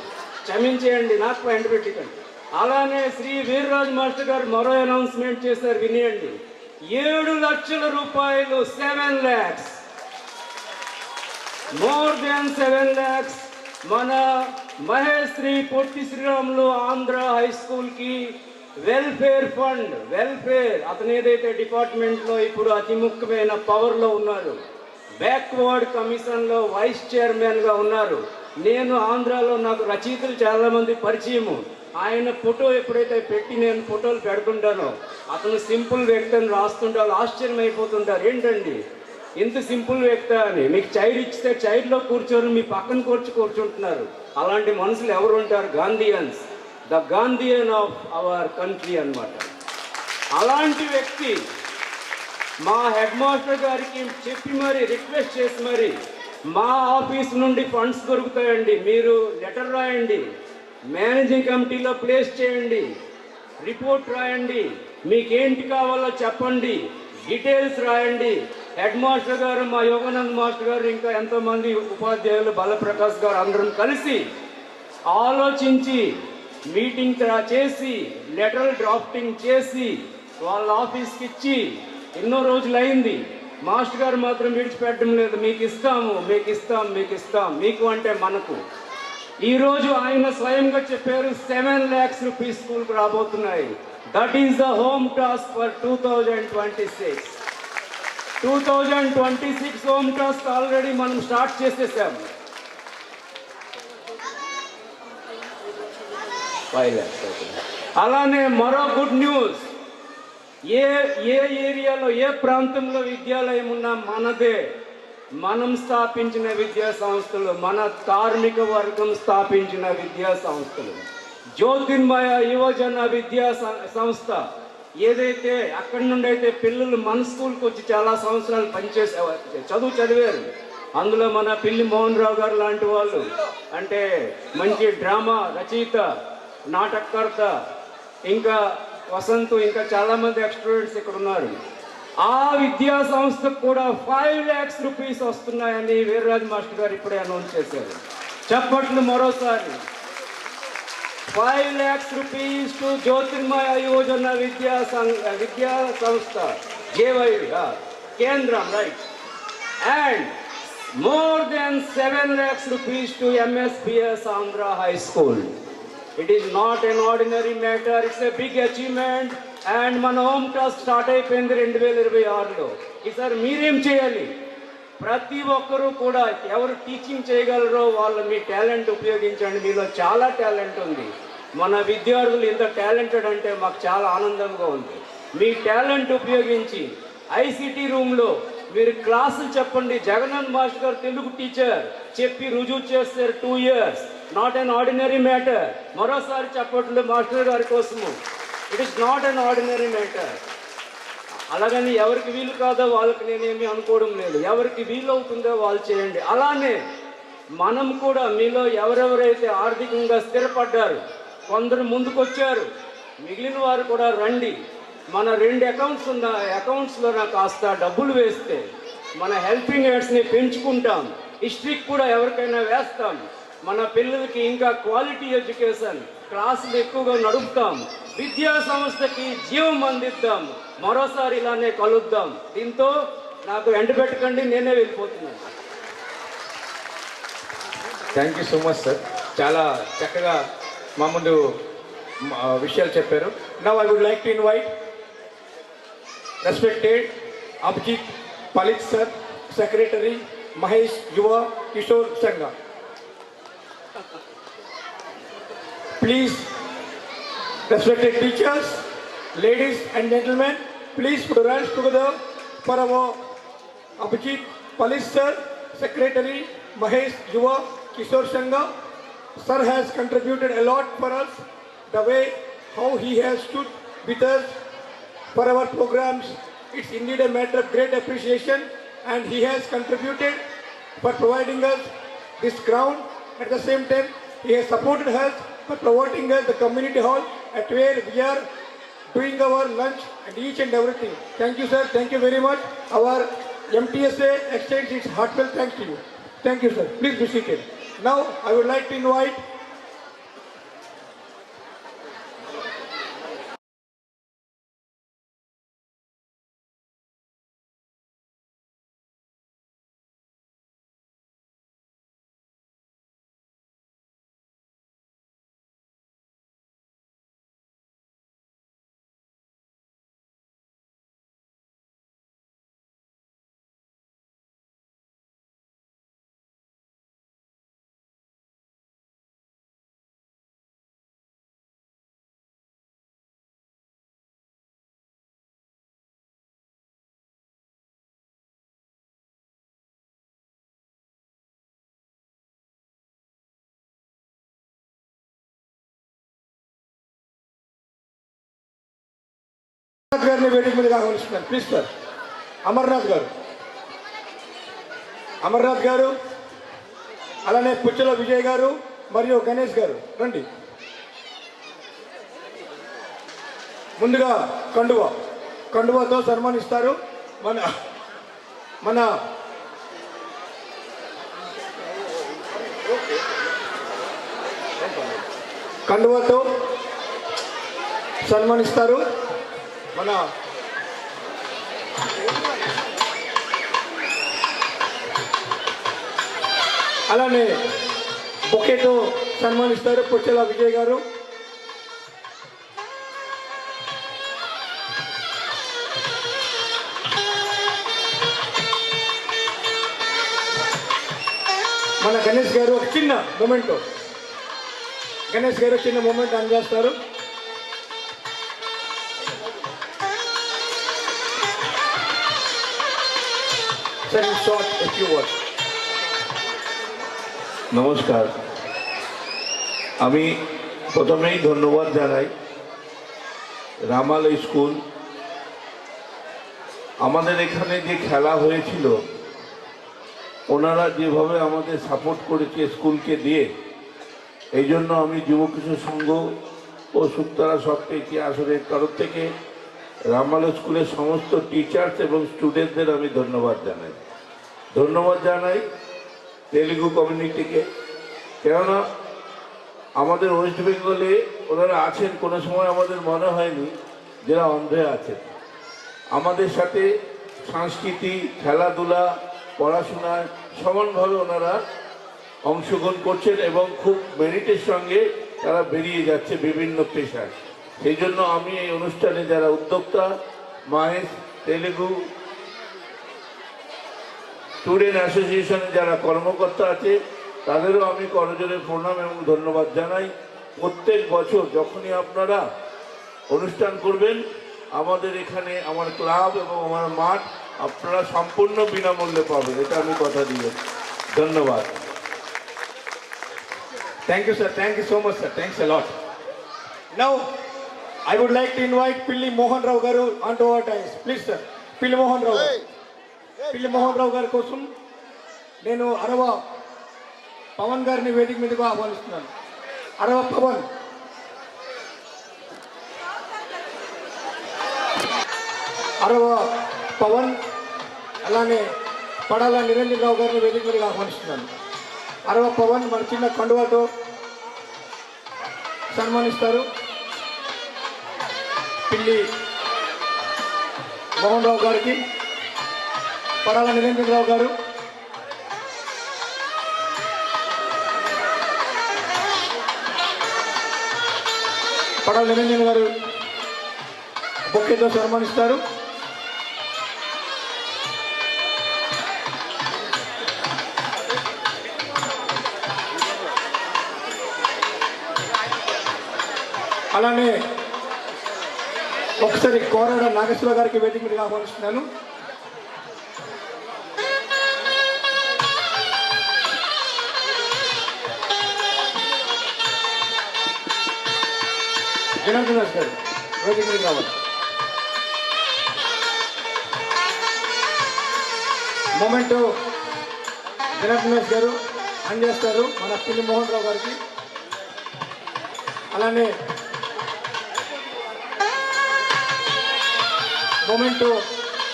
క్షమించేయండి, నాకు వెంట పెట్టుకోండి. అలానే శ్రీ వీర్రాజ్ మాస్టర్ గారు మరో అనౌన్స్మెంట్ చేశారు, వినియండి. 7 లక్షల రూపాయలు, 7 lakhs, మోర్ దాన్ 7 lakhs మన మహేష్ శ్రీ పొట్టి శ్రీరాములు ఆంధ్ర హై స్కూల్కి వెల్ఫేర్ ఫండ్, వెల్ఫేర్ అతను ఏదైతే డిపార్ట్మెంట్లో ఇప్పుడు అతి ముఖ్యమైన పవర్లో ఉన్నారు, బ్యాక్వర్డ్ కమిషన్లో వైస్ చైర్మన్గా ఉన్నారు. నేను ఆంధ్రాలో నాకు రచయితలు చాలామంది పరిచయము. ఆయన ఫోటో ఎప్పుడైతే పెట్టి నేను ఫోటోలు పెడుతుంటానో, అతను సింపుల్ వ్యక్తి అని రాస్తుంటారు, ఆశ్చర్యం అయిపోతుంటారు. ఏంటండి ఇంత సింపుల్ వ్యక్తి అని. మీకు చైర్ ఇచ్చితే చైర్లో కూర్చొని మీ పక్కన కూర్చుంటున్నారు. అలాంటి మనుషులు ఎవరు ఉంటారు? Gandhians, the Gandhian of our country అన్నమాట. అలాంటి వ్యక్తి మా హెడ్ మాస్టర్ గారికి చెప్పి మరి రిక్వెస్ట్ చేసి మరి మా ఆఫీస్ నుండి ఫండ్స్ దొరుకుతాయండి, మీరు లెటర్ రాయండి, మేనేజింగ్ కమిటీలో ప్లేస్ చేయండి, రిపోర్ట్ రాయండి, మీకేంటి కావాలో చెప్పండి, డీటెయిల్స్ రాయండి. హెడ్ మాస్టర్ గారు, మా యోగానంద్ మాస్టర్ గారు, ఇంకా ఎంతోమంది ఉపాధ్యాయులు, బలప్రకాష్ గారు అందరం కలిసి ఆలోచించి మీటింగ్ చేసి లెటర్ డ్రాఫ్టింగ్ చేసి వాళ్ళ ఆఫీస్కి ఇచ్చి ఎన్నో రోజులైంది. మాస్టర్ గారు మాత్రం విడిచిపెట్టడం లేదు, మీకు ఇస్తాము, మీకు ఇస్తాం, మీకు ఇస్తాం, మీకు అంటే మనకు. ఈరోజు ఆయన స్వయంగా చెప్పారు 7 lakhs రూపీస్ స్కూల్కి రాబోతున్నాయి. That is the home task for 2026. 2026 home task already మనం స్టార్ట్ చేసేసాము. 5 lakhs. అలానే మరో గుడ్ న్యూస్, ఏ ఏరియాలో ఏ ప్రాంతంలో విద్యాలయం ఉన్నా మనదే, మనం స్థాపించిన విద్యా సంస్థలు, మన కార్మిక వర్గం స్థాపించిన విద్యా సంస్థలు. జ్యోతిర్మయ యువజన విద్యా సంస్థ ఏదైతే అక్కడి నుండి అయితే పిల్లలు మన స్కూల్కి వచ్చి చాలా సంవత్సరాలు పనిచేసేవారు, చదువు చదివారు. అందులో మన పిల్లి మోహన్ రావు గారు లాంటి వాళ్ళు, అంటే మంచి డ్రామా రచయిత, నాటకకర్త, ఇంకా వసంత్, ఇంకా చాలామంది స్టూడెంట్స్ ఇక్కడ ఉన్నారు. ఆ విద్యా సంస్థకు కూడా 5 lakhs రూపీస్ వస్తున్నాయని వీర్రాజ్ మాస్టర్ గారు ఇప్పుడే అనౌన్స్ చేశారు. చప్పట్లు మరోసారి. 5 lakhs రూపీస్ టు జ్యోతిర్మయ యువజన విద్యా సంస్థ, JY కేంద్రం, right. And more than 7 lakhs rupees to MSBS Andhra high school. It is not an ordinary matter, it's a big achievement. And మన హోమ్ టాస్క్ స్టార్ట్ అయిపోయింది 2026లో. ఈసారి మీరేం చేయాలి? ప్రతి ఒక్కరూ కూడా ఎవరు టీచింగ్ చేయగలరో వాళ్ళు మీ టాలెంట్ ఉపయోగించండి. మీలో చాలా టాలెంట్ ఉంది. మన విద్యార్థులు ఇంత టాలెంటెడ్ అంటే మాకు చాలా ఆనందంగా ఉంది. మీ టాలెంట్ ఉపయోగించి ఐసిటీ రూమ్లో మీరు క్లాసులు చెప్పండి. జగన్నాథ్ మాస్టర్ గారు తెలుగు టీచర్, చెప్పి రుజువు చేస్తారు 2 years. Not an ordinary matter. మరోసారి చెప్పట్లు మాస్టర్ గారి కోసము. It is not an ordinary matter. అలాగని ఎవరికి వీలు కాదో వాళ్ళకి నేనేమి అనుకోవడం లేదు. ఎవరికి వీలు అవుతుందో వాళ్ళు చేయండి. అలానే మనం కూడా మీలో ఎవరెవరైతే ఆర్థికంగా స్థిరపడ్డారు, కొందరు ముందుకొచ్చారు, మిగిలిన వారు కూడా రండి. మన 2 అకౌంట్స్ ఉన్న అకౌంట్స్లో కాస్త డబ్బులు వేస్తే మన హెల్పింగ్ హ్యాండ్స్ని పెంచుకుంటాం. హిస్టరీకి కూడా ఎవరికైనా వేస్తాం. మన పిల్లలకి ఇంకా క్వాలిటీ ఎడ్యుకేషన్ క్లాసులు ఎక్కువగా నడుపుతాం. విద్యా సంస్థకి జీవం అందిద్దాం. మరోసారి ఇలానే కలుద్దాం. దీంతో నాకు ఎండ పెట్టకండి, నేనే వెళ్ళిపోతున్నాను.
Thank you so much sir. చాలా చక్కగా మా ముందు విషయాలు చెప్పారు. Now I would like to invite respected Abhijit Palit sir, secretary Mahesh Yuva Kishore సంఘ. Please, respected teachers, ladies and gentlemen, please put your hands together for our Abhijit Palis sir, Secretary Mahesh Yuva Kishore Sangha. Sir has contributed a lot for us, the way how he has stood with us for our programs. It's indeed a matter of great appreciation, and he has contributed for providing us this ground. At the same time, he has supported us for providing us the community hall at where we are doing our lunch and each and everything. Thank you, sir. Thank you very much. Our MTSA extends its heartfelt thanks to you. Thank you, sir. Please be seated. Now, I would like to invite Amarnath గారిని వేదిక మీదకి ఆహ్వానిస్తున్నాను. Please sir. Amarnath గారు, అమర్నాథ్ గారు, అలానే పుచ్చల విజయ్ గారు మరియు గణేష్ గారు రండి. ముందుగా కండువాతో సన్మానిస్తారు మన కండువాతో సన్మానిస్తారు మన అలానే బొకేతో సన్మానిస్తారు పుచ్చల విజయ్ గారు. మన గణేష్ గారు ఒక చిన్న మూమెంట్ అందజేస్తారు. Sir, in short, a few words.
নমস্কার, আমি প্রথমেই ধন্যবাদ জানাই রামালয় স্কুল। আমাদের এখানে যে খেলা হয়েছিল, ওনারা যেভাবে আমাদের সাপোর্ট করেছে স্কুলকে দিয়ে, এই জন্য আমি যুব কিশোর সংঘ ও সুক্তারা সবপেকি আসরের তরফ থেকে রামালয় স্কুলের সমস্ত টিচার্স এবং স্টুডেন্টদের আমি ধন্যবাদ জানাই তেলুগু কমিউনিটিকে। কেননা আমাদের ওয়েস্ট বেঙ্গলে ওনারা আছেন, কোনো সময় আমাদের মনে হয়নি যারা অন্ধে আছেন। আমাদের সাথে সংস্কৃতি, খেলাধুলা, পড়াশোনায় সমানভাবে ওনারা অংশগ্রহণ করছেন এবং খুব মেরিটের সঙ্গে তারা বেরিয়ে যাচ্ছে বিভিন্ন পেশায়। সেই জন্য আমি এই অনুষ্ঠানে যারা উদ্যোক্তা, মাহেশ তেলুগু স্টুডেন্ট অ্যাসোসিয়েশনে যারা কর্মকর্তা আছে, তাদেরও আমি করজোড়ে প্রণাম এবং ধন্যবাদ জানাই। প্রত্যেক বছর যখনই আপনারা অনুষ্ঠান করবেন, আমাদের এখানে আমার ক্লাব এবং আমার মাঠ আপনারা সম্পূর্ণ বিনামূল্যে পাবেন, এটা আমি কথা দিয়ে। ধন্যবাদ।
Thank you, sir. Thank you so much, sir. Thanks a lot. Now, I would like to invite Pilli Mohan Rao garu onto our dais. Please, sir. Pilli Mohan Rao. Pilli Mohan Rao garu kosam nenu Arava Pavan garini వేదిక మీదకు ఆహ్వానిస్తున్నాను. Arava Pavan. అరవ పవన్ అలానే పడాల నిరంజన్ రావు గారిని వేదిక మీదకి ఆహ్వానిస్తున్నాను. అరవ పవన్ మన చిన్న కండువాతో సన్మానిస్తారు. పిల్లి మోహన్ రావు గారికి పడాల నిరంజన్ రావు గారు, పడాల నిరంజన్ గారు బొక్కేతో సన్మానిస్తారు. అలానే ఒకసారి కోరాడ నాగేశ్వర గారికి వేదిక మీదకి ఆహ్వానిస్తున్నాను. జనార్దన్ దాస్ గారు వేదిక మీదకి రావాలి. మూమెంట్ జనార్దన్ దాస్ గారు అందజేస్తారు మన పిల్లి మోహన్ రావు గారికి. అలానే మూమెంట్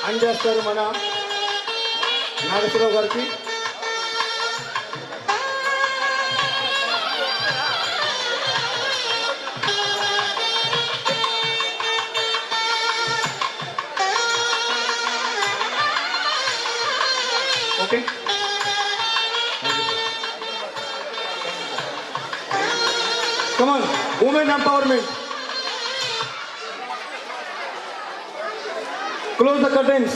అందజేస్తారు మన నాగేశ్వరరావు గారికి. Okay, come on, women empowerment. Close the curtains.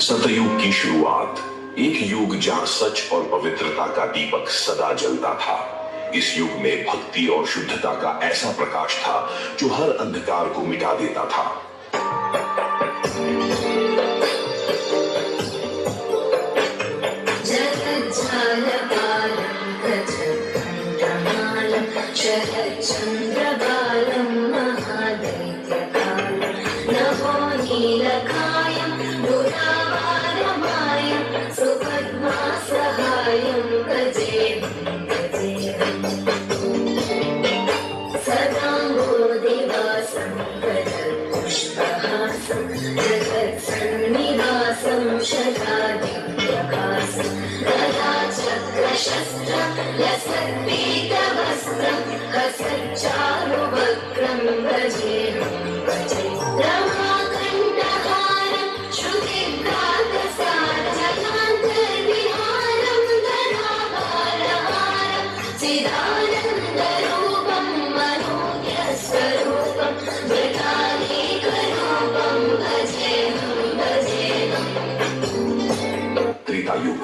सतयुग की शुरुआत, एक युग जहां सच और पवित्रता का दीपक सदा जलता था। इस युग में भक्ति और शुद्धता का ऐसा प्रकाश था जो हर अंधकार को मिटा देता था।
चन्द्रबालं महादैत्यकालं नभो नीलकायं दुरावारमायं सुपद्मासहायं गजेहं सदाम्बोधिवासं गजपुष्पहासं जगत्सन्निवासं शतादिव्यकासं गदाचक्रशस्त्रं लसत्पीतवस्त्रं हसच्चारुवक्त्रं गजेहं भजे रमाकण्ठहारं श्रुतिघ्रातसारजलान्तर्विहारं धराभारहारं चिदानन्दरूपं मनोज्ञस्वरूपं मृगालेकरूपं भजेहं भजेहं।
त्रेता युग,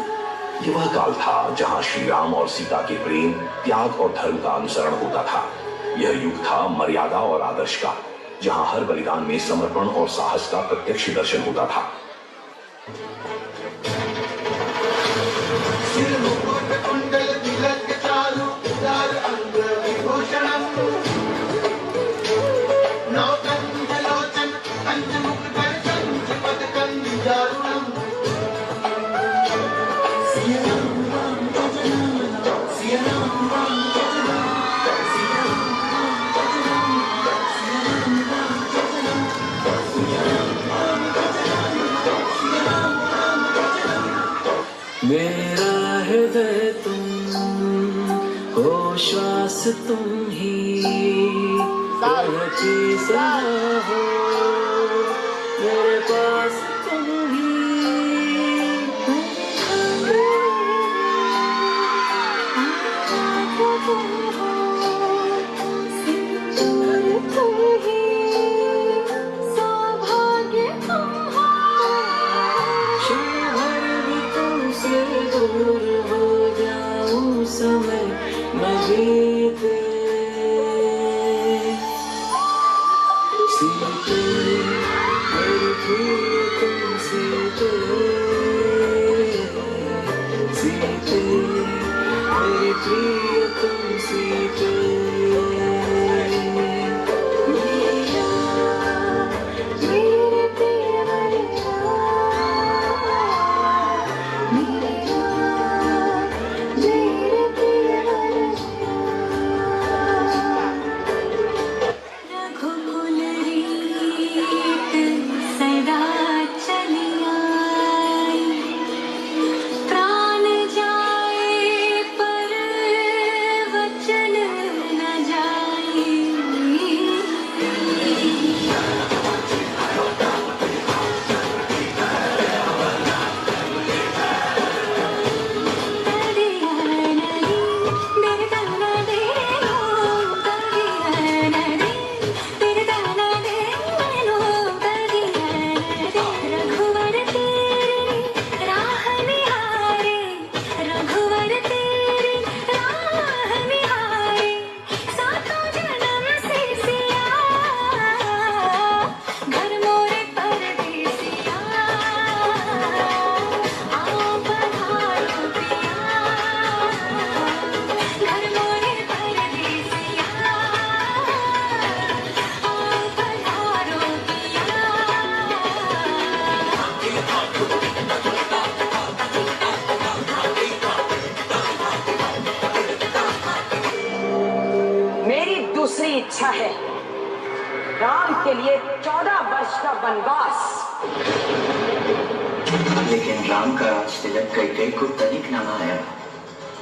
ये वह काल था जहां श्री राम और सीता के प्रेम, त्याग और धर्म का अनुसरण होता था। यह युग था मर्यादा और आदर्श का, जहां हर बलिदान में समर्पण और साहस का प्रत्यक्ष दर्शन होता था।
मेरा हृदय तुम हो, श्वास तुम ही रहती सदा हो, मेरे पास तुम ही दूर हो जाऊं समय न बीते सीते मेरी प्रियतम सीते सीते मेरी प्रियतम सीते
अच्छा है। राम के लिए 14 वर्ष का वनवास।
लेकिन राम का राज तिलक कैकेयी को तनिक न भाया।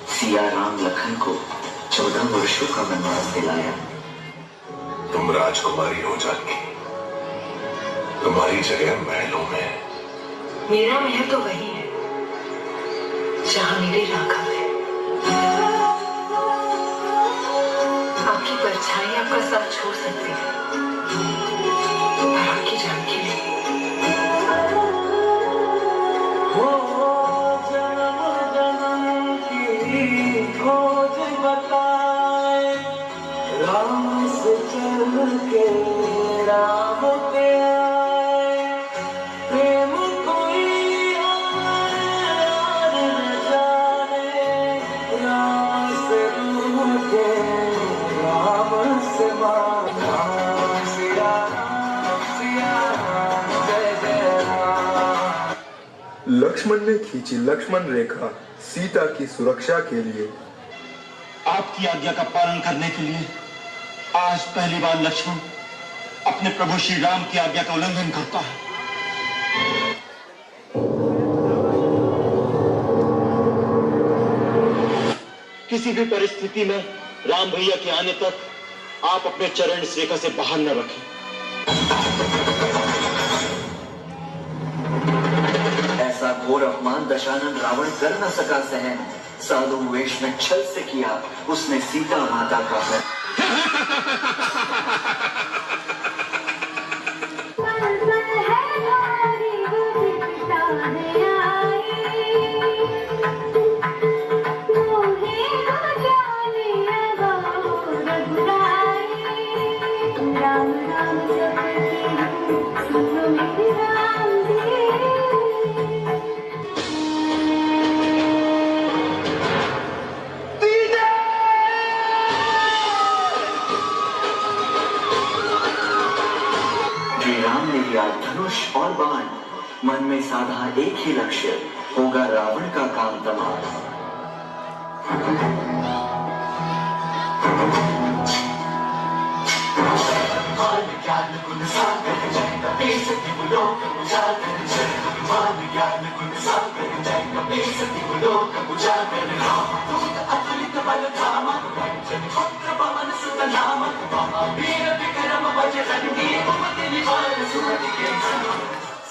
सिया राम लखन को 14 वर्षों का वनवास दिलाया।
तुम राजकुमारी हो जानकी, तुम्हारी जगह महलों में।
मेरा महल तो वही है जहां मेरे राघव है। आपकी परछाई आपका साथ छोड़ सकती है, पर आपकी जानकी नहीं।
हो जन्म जन्म की खोज बताए, राम से चल के राम पे आए। प्रेम कोई और न जाने, राम से रूठ के राम से मांगा। सिया राम जय जय राम।
लक्ष्मण ने खींची लक्ष्मण रेखा सीता की सुरक्षा के लिए।
आपकी आज्ञा का पालन करने के लिए आज पहली बार लक्ष्मण अपने प्रभु श्री राम की आज्ञा का उल्लंघन करता है। किसी भी परिस्थिति में राम भैया के आने तक आप अपने चरण इस रेखा से बाहर न रखें।
ऐसा घोर अपमान दशानन रावण कर न सका सहन। साधु वेश में छल से किया उसने सीता माता का हरण। धनुष और बाण मन में साधा एक ही लक्ष्य, होगा रावण का काम तमाम।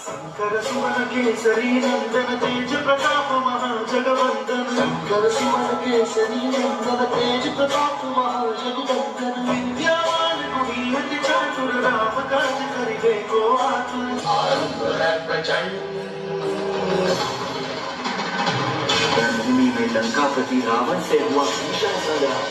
शंकर सुमन केसरी नंदन तेज प्रताप महाजगवंदन। शंकर सुमन केसरी नंदन तेज प्रताप महाजगवंदन। विद्यावान गुणी अति चातुर राम काज करिबे को आतुर। रणभूमि में लंकापति रावण से हुआ भीषण संग्राम।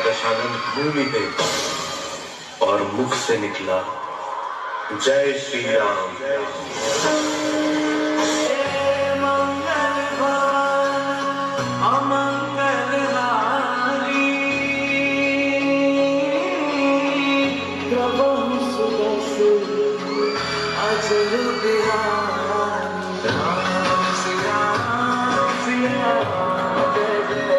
दशानन भूमि पे और मुख से निकला जय श्री राम।
अमंगल हारी प्रभु सुदस अजर बिहारी। राम सिया सिया जय जय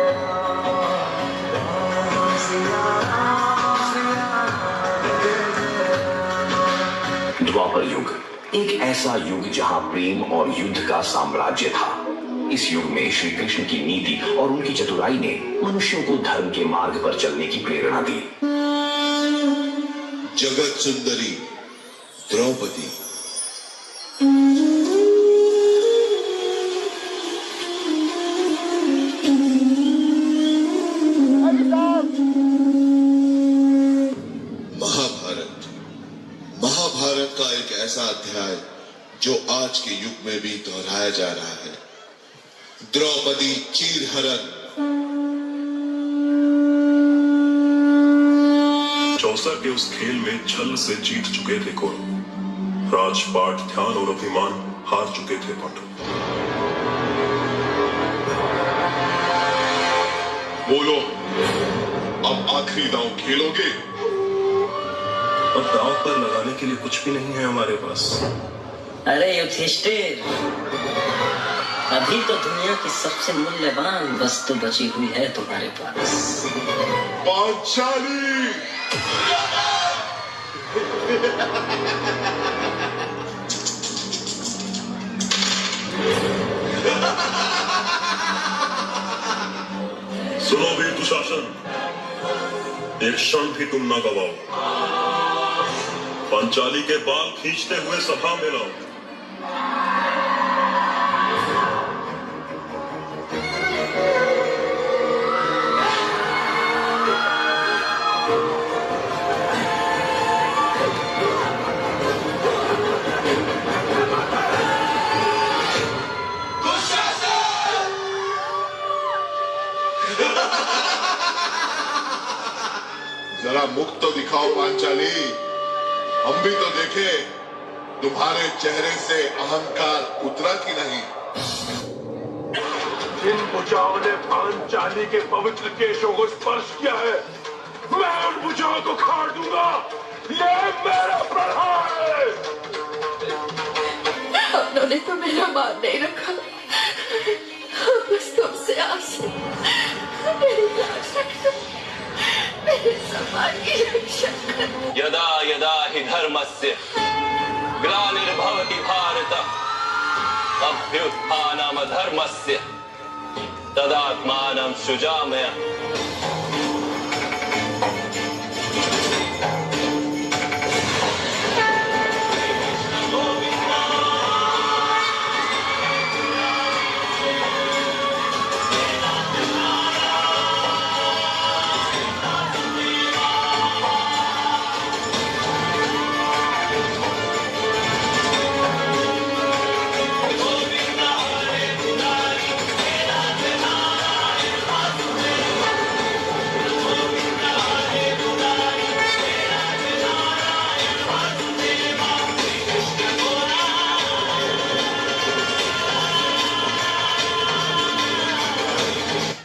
द्वापर युग एक ऐसा युग जहां प्रेम और युद्ध का साम्राज्य था। इस युग में श्री कृष्ण की नीति और उनकी चतुराई ने मनुष्यों को धर्म के मार्ग पर चलने की प्रेरणा दी।
जगत सुंदरी द्रौपदी महाभारत का एक ऐसा अध्याय जो आज के युग में भी दोहराया जा रहा है। द्रौपदी चीरहरण।
चौसा के उस खेल में छल से जीत चुके थे कौरव। राजपाट, ध्यान और अभिमान हार चुके थे पांडव। बोलो, अब आखिरी दांव खेलोगे?
और दांव पर लगाने के लिए कुछ भी नहीं है हमारे पास।
अरे युधिष्ठिर, अभी तो दुनिया की सबसे मूल्यवान वस्तु बची हुई है तुम्हारे पास।
पांचाली।
सुनो वीर दुशासन, एक क्षण भी तुम ना गवाओ। पांचाली के बाल खींचते हुए सभा में लाओ।
जरा मुख तो दिखाओ पांचाली, हम भी तो देखे तुम्हारे चेहरे से अहंकार उतरा कि नहीं।
इन भुजाओं ने पांचाली के पवित्र केशों को स्पर्श किया है, मैं उन भुजाओं को खाड़ दूंगा। ये मेरा प्रहार है।
उन्होंने तो मेरा मान नहीं रखा, बस तुमसे आस है। मेरी लाज रखना, मेरे सम्मान की रक्षा करना।
यदा यदा हि धर्मस्य ग्लानिर्भवति भारत अभ्युत्थानमधर्मस्य तदात्मानं सृजामि।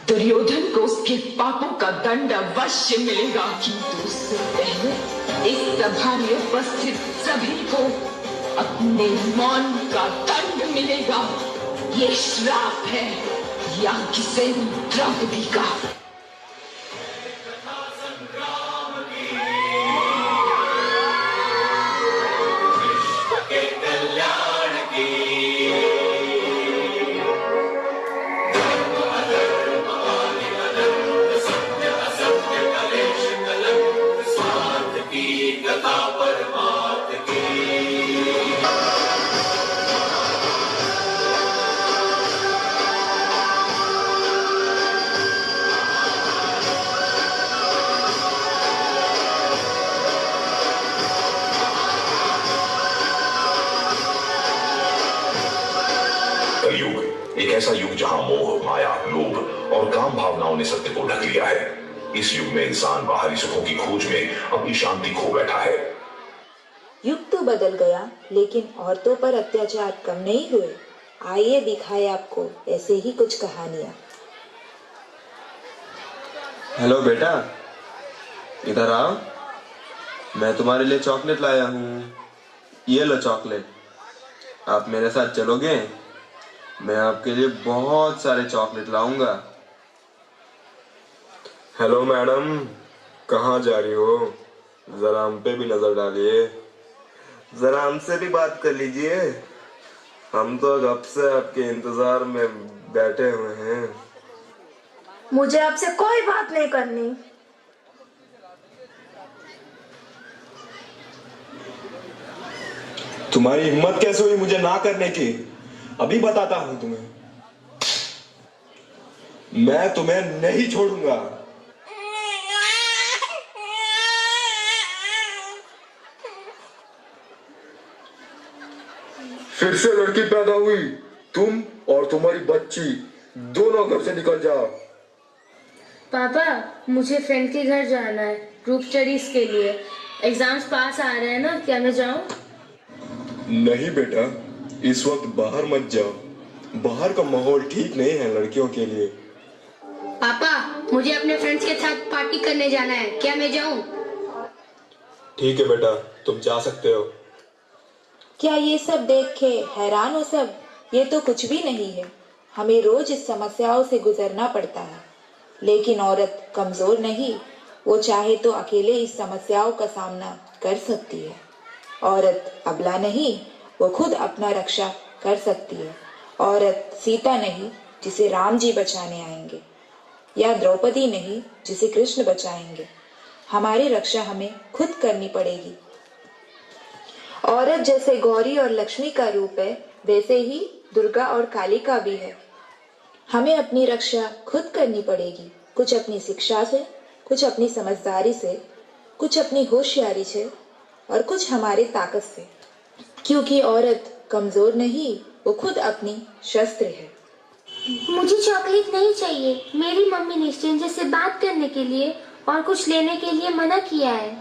दुर्योधन को उसके पापों का दंड अवश्य मिलेगा, किंतु उससे पहले इस सभा में उपस्थित सभी को अपने मौन का दंड मिलेगा। ये श्राप है या किसी द्रौपदी का।
एक ऐसा युग जहां मोह, माया, लोभ और काम भावनाओं ने सत्य को ढक लिया है। इस युग में इंसान बाहरी सुखों की खोज में अपनी शांति खो बैठा है।
युग तो बदल गया, लेकिन औरतों पर अत्याचार कम नहीं हुए। आइए दिखाए आपको ऐसे ही कुछ कहानियां।
हेलो बेटा, इधर आओ, मैं तुम्हारे लिए चॉकलेट लाया हूँ। ये लो चॉकलेट, आप मेरे साथ चलोगे? मैं आपके लिए बहुत सारे चॉकलेट लाऊंगा। हेलो मैडम, कहाँ जा रही हो? जरा हम पे भी नजर डालिए, जरा हमसे भी बात कर लीजिए। हम तो कब से आपके इंतजार में बैठे हुए हैं।
मुझे आपसे कोई बात नहीं करनी।
तुम्हारी हिम्मत कैसे हुई मुझे ना करने की? अभी बताता हूं तुम्हें, मैं तुम्हें नहीं छोड़ूंगा। फिर से लड़की पैदा हुई, तुम और तुम्हारी बच्ची दोनों घर से निकल जाओ।
पापा, मुझे फ्रेंड के घर जाना है ग्रुप स्टडीज के लिए। एग्जाम्स पास आ रहे हैं ना, क्या मैं जाऊं?
नहीं बेटा, इस वक्त बाहर मत जाओ। बाहर का माहौल ठीक नहीं है लड़कियों के लिए।
पापा मुझे अपने फ्रेंड्स के साथ पार्टी करने जाना है, क्या मैं जाऊं?
ठीक है बेटा, तुम जा सकते हो।
क्या ये सब देख के हैरान हो सब? ये तो कुछ भी नहीं है। हमें रोज इस समस्याओं से गुजरना पड़ता है, लेकिन औरत कमजोर नहीं, वो चाहे तो अकेले इस समस्याओं का सामना कर सकती है। औरत अबला नहीं, वो खुद अपना रक्षा कर सकती है। औरत सीता नहीं जिसे राम जी बचाने आएंगे, या द्रौपदी नहीं जिसे कृष्ण बचाएंगे। हमारी रक्षा हमें खुद करनी पड़ेगी। औरत जैसे गौरी और लक्ष्मी का रूप है, वैसे ही दुर्गा और काली का भी है। हमें अपनी रक्षा खुद करनी पड़ेगी, कुछ अपनी शिक्षा से, कुछ अपनी समझदारी से, कुछ अपनी होशियारी से और कुछ हमारे ताकत से। क्योंकि औरत कमजोर नहीं, वो खुद अपनी शस्त्र है।
मुझे चॉकलेट नहीं चाहिए। मेरी मम्मी ने स्ट्रेंजर से बात करने के लिए और कुछ लेने के लिए मना किया है।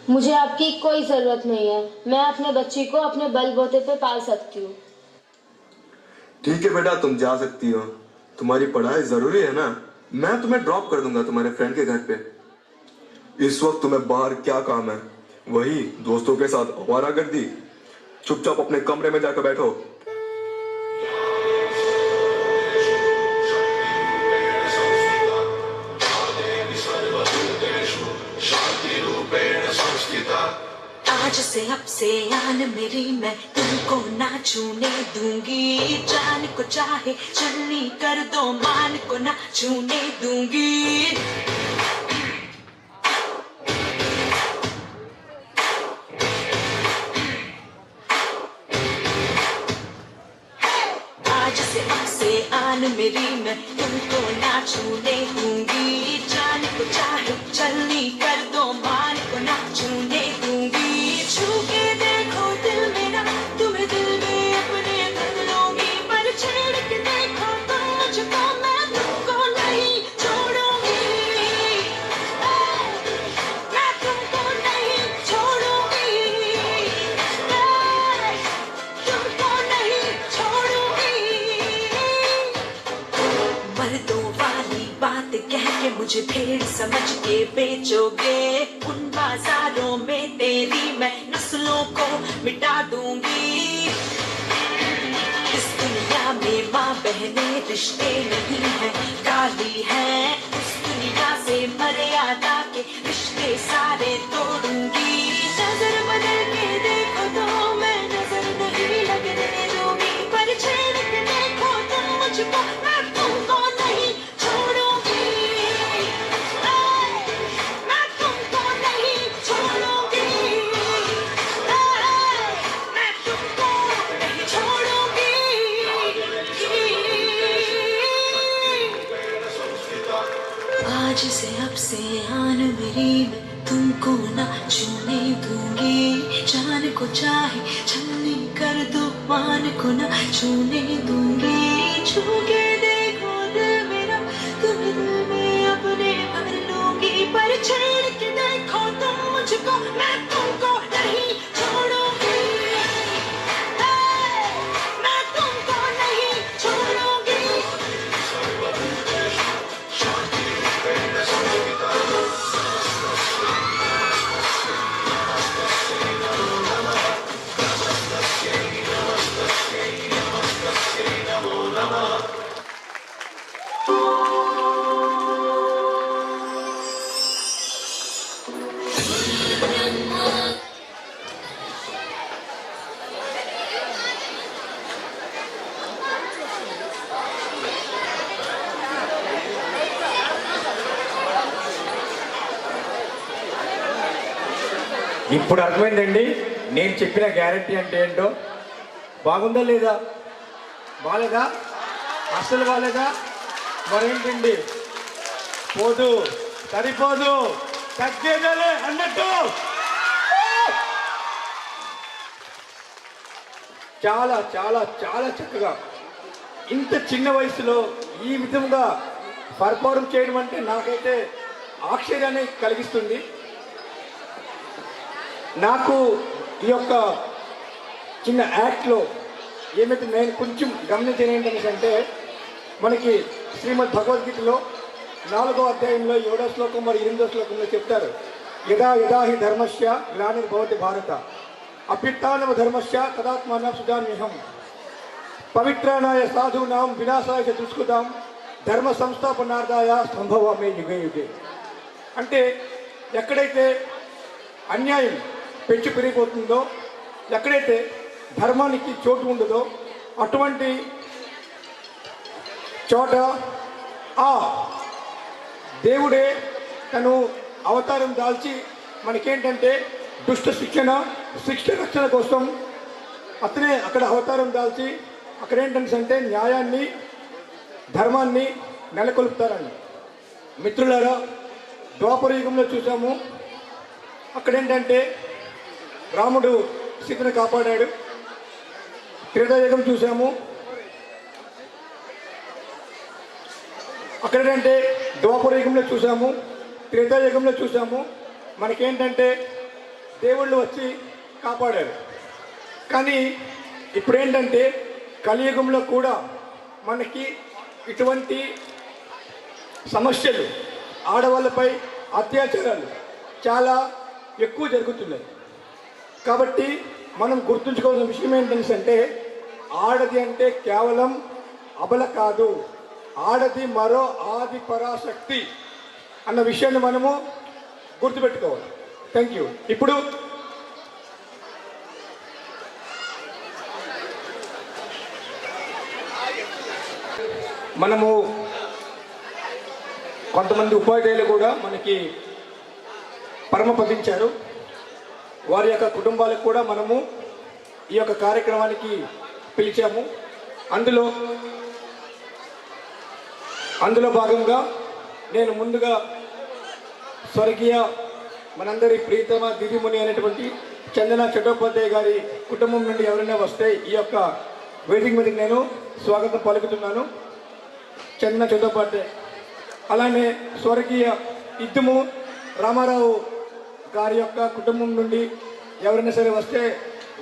मुझे आपकी कोई जरूरत नहीं है। मैं अपने बच्ची को अपने बलबूते पे पाल सकती हूँ।
ठीक है बेटा, तुम जा सकती हो। तुम्हारी पढ़ाई जरूरी है ना। मैं तुम्हें ड्रॉप कर दूंगा तुम्हारे फ्रेंड के घर पे। इस वक्त तुम्हें बाहर क्या काम है? वही दोस्तों के साथ आवारागर्दी। चुपचाप अपने कमरे में जाकर बैठो।
आज से अब से आन मेरी, मैं तुमको ना छूने दूंगी। जान को चाहे चलनी कर दो, मान को ना छूने दूंगी। आज से अब से आन मेरी, मैं तुमको ना छूने दूंगी। जान को चाहे चलनी कर दो, मान को ना छूने दूंगी। छू के देखो दिल मेरा, तुम्हें दिल में अपने कर लूंगी। पर छेड़ के देखो तुम मुझको, मैं तुमको नहीं छोड़ूंगी। मैं तुमको नहीं छोड़ूंगी। तुमको नहीं छोड़ूंगी। मर्दों वाली बात कह के मुझे भेड़ समझ के बेचोगे। उन बाजारों में तेरी मैं नस्लों को मिटा दूंगी। इस दुनिया में माँ बहने रिश्ते नहीं है, काली है। उस दुनिया से मर्यादा के रिश्ते सारे तोड़ूंगी। नजर बदल के देखो तो मैं नजर नहीं लगने दूंगी। पर छेड़ के देखो तुम मुझको, मैं तुमको नहीं छोड़ूंगी। मैं तुमको नहीं छोड़ूंगी। मैं तुमको नहीं छोड़ूंगी। आज से अब से आन मेरी, मैं तुमको ना छूने दूंगी। जान को चाहे छलनी कर दो, मान को ना छूने दूंगी। छू के देखो दिल मेरा, तुम्हें दिल में अपने भर लूंगी। पर छेड़ के देखो तुम मुझको, मैं तुमको नहीं छोड़ूंगी। मैं तुमको नहीं छोड़ूंगी।
ఇప్పుడు అర్థమైందండి నేను చెప్పిన గ్యారెంటీ అంటే ఏంటో. బాగుందా లేదా? బాలేదా? అసలు బాలేదా? మరేంటండి, పోదు, సరిపోదు, తగ్గేదలే అన్నట్టు. చాలా చాలా చాలా చక్కగా ఇంత చిన్న వయసులో ఈ విధంగా పర్ఫార్మ్ చేయడం అంటే నాకైతే ఆశ్చర్యాన్ని కలిగిస్తుంది. నాకు ఈ యొక్క చిన్న యాక్ట్లో ఏమైతే నేను కొంచెం గమనించిన ఏంటంటే మనకి శ్రీమద్ భగవద్గీతలో 4వ అధ్యాయంలో 7వ శ్లోకం మరి 8వ శ్లోకంలో చెప్తారు, యదా యదా హి ధర్మస్య గ్లానిర్భవతి భారత అభ్యుత్థానవ ధర్మస్య తదాత్మానం సుజామ్యహం పవిత్రాణాయ సాధూనాం వినాశాయ చ దుష్కృతాం ధర్మ సంస్థాపనార్థాయ సంభవామి యుగే యుగే. అంటే ఎక్కడైతే అన్యాయం పెంచి పెరిగిపోతుందో, ఎక్కడైతే ధర్మానికి చోటు ఉండదో అటువంటి చోట ఆ దేవుడే తను అవతారం దాల్చి మనకేంటంటే దుష్ట శిక్ష రక్షణ కోసం అతనే అక్కడ అవతారం దాల్చి అక్కడ ఏంటంటే న్యాయాన్ని ధర్మాన్ని నెలకొల్పుతారని. మిత్రులారా, ద్వాపర యుగంలో చూసాము, అక్కడేంటంటే రాముడు సీతను కాపాడాడు. త్రేతాయుగం చూసాము, అక్కడేంటంటే ద్వాపర యుగంలో చూసాము, త్రేతాయుగంలో చూసాము, మనకేంటంటే దేవుళ్ళు వచ్చి కాపాడారు. కానీ ఇప్పుడేంటంటే కలియుగంలో కూడా మనకి ఇటువంటి సమస్యలు, ఆడవాళ్ళపై అత్యాచారాలు చాలా ఎక్కువ జరుగుతున్నాయి. కాబట్టి మనం గుర్తుంచుకోవాల్సిన విషయం ఏంటంటే ఆడది అంటే కేవలం అబల కాదు, ఆడది మరో ఆది పరాశక్తి అన్న విషయాన్ని మనము గుర్తుపెట్టుకోవాలి. Thank you. ఇప్పుడు మనము కొంతమంది ఉపాధ్యాయులు కూడా మనకి పరమపదించారు. వారి యొక్క కుటుంబాలకు కూడా మనము ఈ యొక్క కార్యక్రమానికి పిలిచాము. అందులో భాగంగా నేను ముందుగా స్వర్గీయ మనందరి ప్రీతమ దివ్యముని అయినటువంటి చందన చట్టోపాధ్యాయ గారి కుటుంబం నుండి ఎవరైనా వస్తే ఈ యొక్క వేదిక మీదకి నేను స్వాగతం పలుకుతున్నాను. చందన చట్టోపాధ్యాయ. అలానే స్వర్గీయ ఇద్దుము రామారావు గారి యొక్క కుటుంబం నుండి ఎవరైనా సరే వస్తే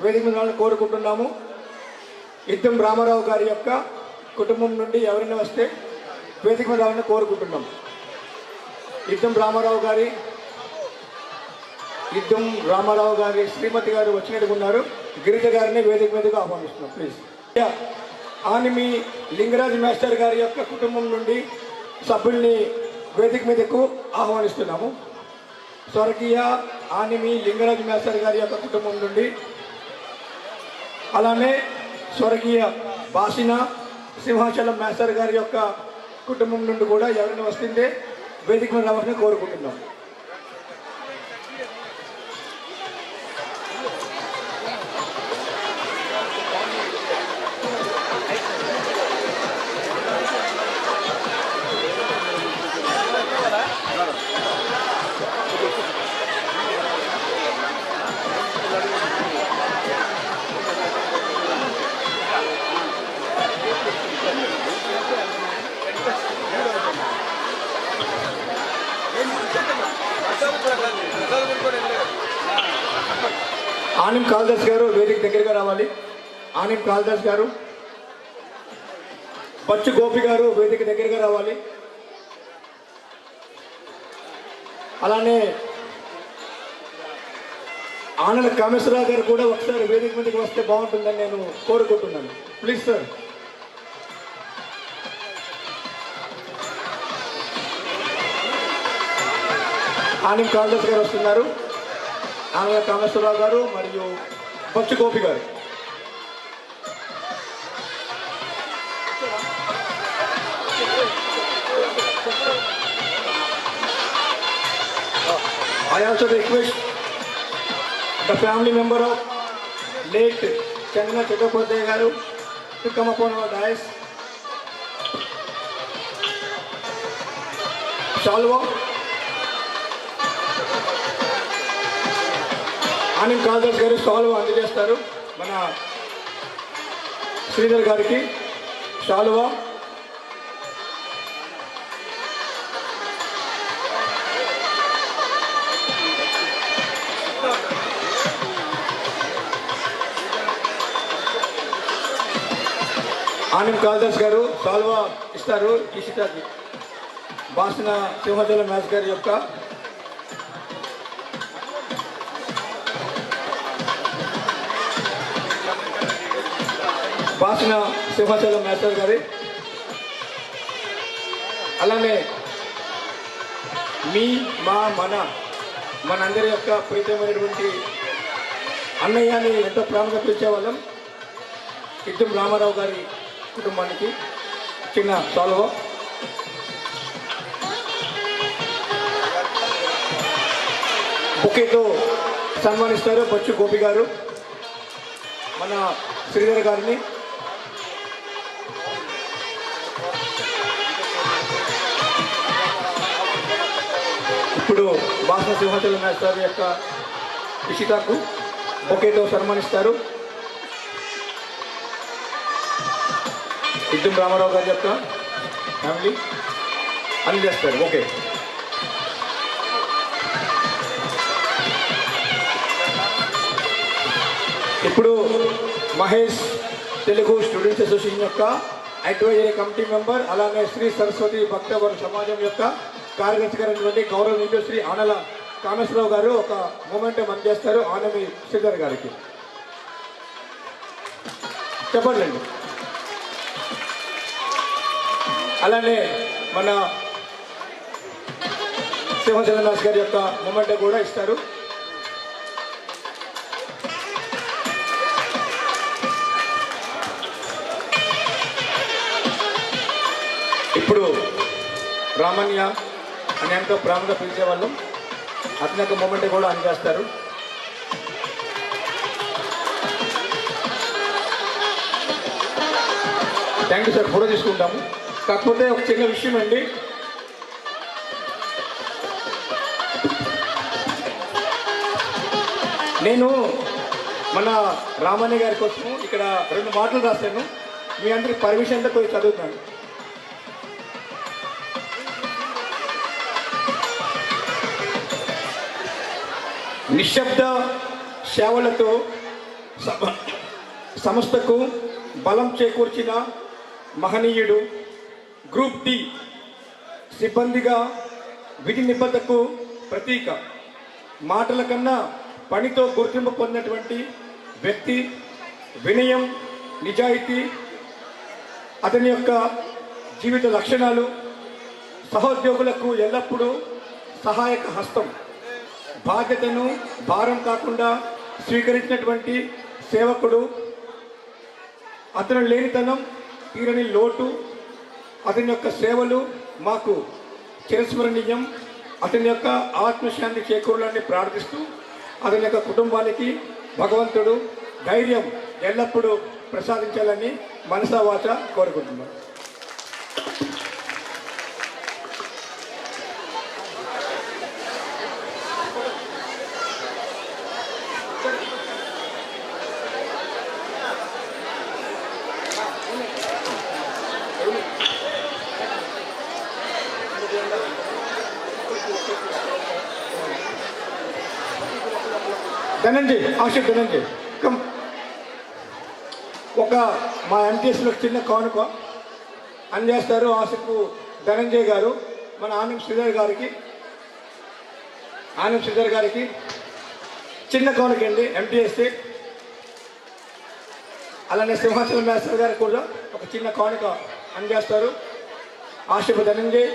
వేదిక మీద వాళ్ళని కోరుకుంటున్నాము. ఇద్దం రామారావు గారి యొక్క కుటుంబం నుండి ఎవరైనా వస్తే వేదిక మీద వాళ్ళని కోరుకుంటున్నాం. ఇద్దం రామారావు గారి శ్రీమతి గారు వచ్చినట్టుగా ఉన్నారు. గిరిజ గారిని వేదిక మీదగా ఆహ్వానిస్తున్నాం ప్లీజ్. ఆనిమి లింగరాజ్ మాస్టర్ గారి యొక్క కుటుంబం నుండి సభ్యుల్ని వేదిక మీదకు ఆహ్వానిస్తున్నాము. స్వర్గీయ ఆనిమి లింగరాజ్ మాస్టర్ గారి యొక్క కుటుంబం నుండి, అలానే స్వర్గీయ బాసిన సింహాచలం మాస్టర్ గారి యొక్క కుటుంబం నుండి కూడా ఎవరైనా వస్తుందే వేదిక మీద రావాలని కోరుకుంటున్నాం. ఆనిం కాళిదాస్ గారు వేదిక దగ్గరగా రావాలి. ఆనిం కాళిదాస్ గారు, పచ్చు గోపి గారు వేదిక దగ్గరగా రావాలి. అలానే ఆనల కామేశ్వరరావు గారు కూడా ఒకసారి వేదిక మీదకి వస్తే బాగుంటుందని నేను కోరుకుంటున్నాను. Please sir. ఆనిం కాళిదాస్ గారు వస్తున్నారు. ఆనల కామేశ్వరరావు గారు మరియు పచ్చు గోపి గారు. I also request the family member of late Chandana Chattopadhyay garu to come upon our dais. Salvo. ఆనిం Kalidas గారు సాల్వ్ అందజేస్తారు. మన శ్రీధర్ గారికి శాలువా, ఆనం కాళదాస్ గారు శాలువా ఇస్తారు ఇషితాకి. బాసిన సింహాచలం మ్యాచ్ గారి యొక్క బాసిన సింహాచలం మ్యాచర్ గారి, అలానే మీ మా మనందరి యొక్క ప్రీతమైనటువంటి అన్నయ్యని ఎంతో ప్రేమగా పిలిచేవాళ్ళం ఇద్దం రామారావు గారి కుటుంబానికి చిన్న సాల్వా. బొకేతో సన్మానిస్తారు బొచ్చు గోపి గారు మన శ్రీధర్ గారిని. ఇప్పుడు బాసన సింహాచలం మాస్టర్ యొక్క ఇషితాకు బొకేతో సన్మానిస్తారు ఇద్దం రామారావు గారి యొక్క ఫ్యామిలీ అని చేస్తారు. ఓకే, ఇప్పుడు మహేష్ తెలుగు స్టూడెంట్స్ అసోసియేషన్ యొక్క అడ్వైజరీ కమిటీ మెంబర్, అలానే శ్రీ సరస్వతి భక్తవర సమాజం యొక్క కార్యదర్శి గౌరవనీయులు శ్రీ ఆనల కామేశ్వరరావు గారు ఒక మూమెంట్ అందజేస్తారు ఆనమి శ్రీధర్ గారికి. చెప్పండి. అలానే మన సింహాచలం దాస్ గారి యొక్క మూమెంట్ కూడా ఇస్తారు. ఇప్పుడు రామన్య అని ఎంతో ప్రేమగా పిలిచేవాళ్ళం, అతని యొక్క మూమెంట్ కూడా అందజేస్తారు. థ్యాంక్ యూ సార్, ఫోటో తీసుకుంటాము. కాకపోతే ఒక చిన్న విషయం అండి, నేను మన రామన్య గారి కోసం ఇక్కడ 2 మాటలు రాశాను, మీ అందరికి పర్మిషన్తో పోయి చదువుతాను. నిశ్శబ్ద సేవలతో సంస్థకు బలం చేకూర్చిన మహనీయుడు, గ్రూప్ డి సిబ్బందిగా విధి నిబద్ధతకు ప్రతీక, మాటల కన్నా పనితో గుర్తింపు పొందినటువంటి వ్యక్తి, వినయం, నిజాయితీ అతని యొక్క జీవిత లక్షణాలు, సహోద్యోగులకు ఎల్లప్పుడూ సహాయక హస్తం, బాధ్యతను భారం కాకుండా స్వీకరించినటువంటి సేవకుడు, అతను లేనితనం తీరని లోటు, అతని యొక్క సేవలు మాకు చిరస్మరణీయం. అతని యొక్క ఆత్మశాంతి చేకూరాలని ప్రార్థిస్తూ అతని యొక్క కుటుంబానికి భగవంతుడు ధైర్యం ఎల్లప్పుడూ ప్రసాదించాలని మనసా వాచ కోరుకుంటున్నాను. ధనంజయ్, ఆశిఫ్ ధనంజయ్ కమ్. ఒక మా ఎంటీఎస్లో చిన్న కానుక అందజేస్తారు ఆశిఫ్ ధనంజయ్ గారు మన ఆనం శ్రీధర్ గారికి చిన్న కానుక అండి ఎంటీఎస్. అలానే సింహాచలం మాస్టర్ గారికి కూడా ఒక చిన్న కానుక అందజేస్తారు ఆశిఫ్ ధనంజయ్.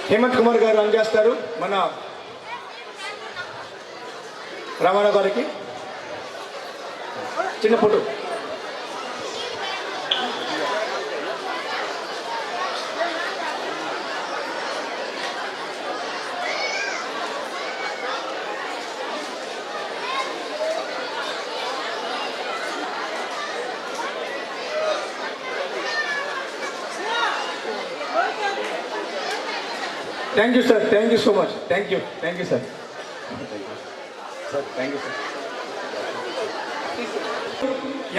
హేమంత్ కుమార్ గారు అందజేస్తారు మన రమణ గారికి చిన్న photo. Thank you sir, thank you so much, thank you sir, thank you sir.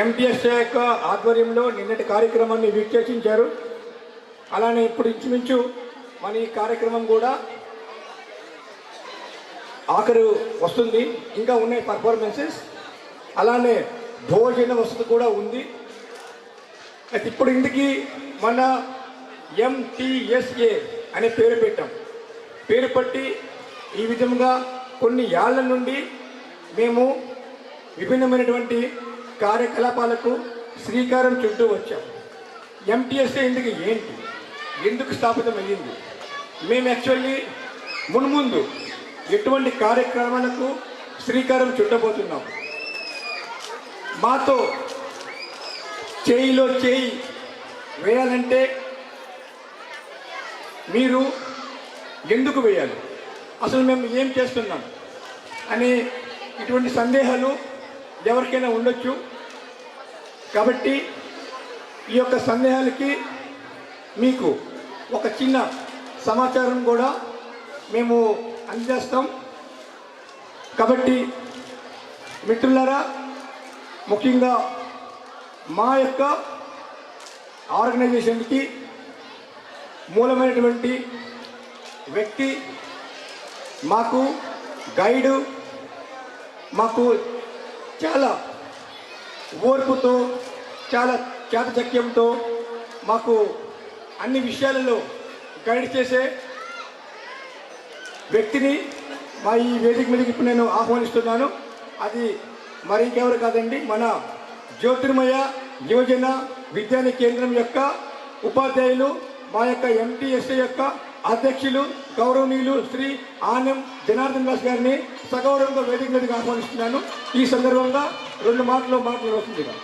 MPSA యొక్క ఆధ్వర్యంలో నిన్నటి కార్యక్రమాన్ని వీక్షించారు. అలానే ఇప్పుడు ఇంచుమించు మన ఈ కార్యక్రమం కూడా ఆఖరు వస్తుంది, ఇంకా ఉన్నాయి పర్ఫార్మెన్సెస్. అలానే భోజన వసతి కూడా ఉంది. అయితే ఇప్పుడు ఇందుకు మన ఎంటీఎస్ఏ అనే పేరు పెట్టాం. పేరు పట్టి ఈ విధంగా కొన్ని ఏళ్ల నుండి మేము విభిన్నమైనటువంటి కార్యకలాపాలకు శ్రీకారం చుట్టూ వచ్చాం. ఎంటీఎస్ఏ ఇందుకు ఏంటి, ఎందుకు స్థాపితమయ్యింది, మేము యాక్చువల్లీ మున్ముందు ఎటువంటి కార్యక్రమాలకు శ్రీకారం చుట్టబోతున్నాం, మాతో చేయిలో చేయి వేయాలంటే మీరు ఎందుకు వేయాలి, అసలు మేము ఏం చేస్తున్నాం అనే ఇటువంటి సందేహాలు ఎవరికైనా ఉండొచ్చు. కాబట్టి ఈ యొక్క సందేహాలకి మీకు ఒక చిన్న సమాచారం కూడా మేము అందజేస్తాం. కాబట్టి మిత్రులారా, ముఖ్యంగా మా యొక్క ఆర్గనైజేషన్కి మూలమైనటువంటి వ్యక్తి, మాకు గైడు, మాకు చాలా ఓర్పుతో, చాలా చాకచక్యంతో మాకు అన్ని విషయాలలో గైడ్ చేసే వ్యక్తిని మా ఈ వేదిక మీదకి ఇప్పుడు నేను ఆహ్వానిస్తున్నాను. అది మరి ఇంకెవరు కాదండి, మన జ్యోతిర్మయ యువజన విజ్ఞాన కేంద్రం యొక్క ఉపాధ్యాయులు, మా యొక్క ఎంటీఎస్ఏ యొక్క అధ్యక్షులు గౌరవనీయులు శ్రీ ఆనం జనార్దన్ దాస్ గారిని సగౌరవంగా వేదిక మీదకి ఆహ్వానిస్తున్నాను. ఈ సందర్భంగా 2 మాటలు మాట్లాడవలసిందిగా.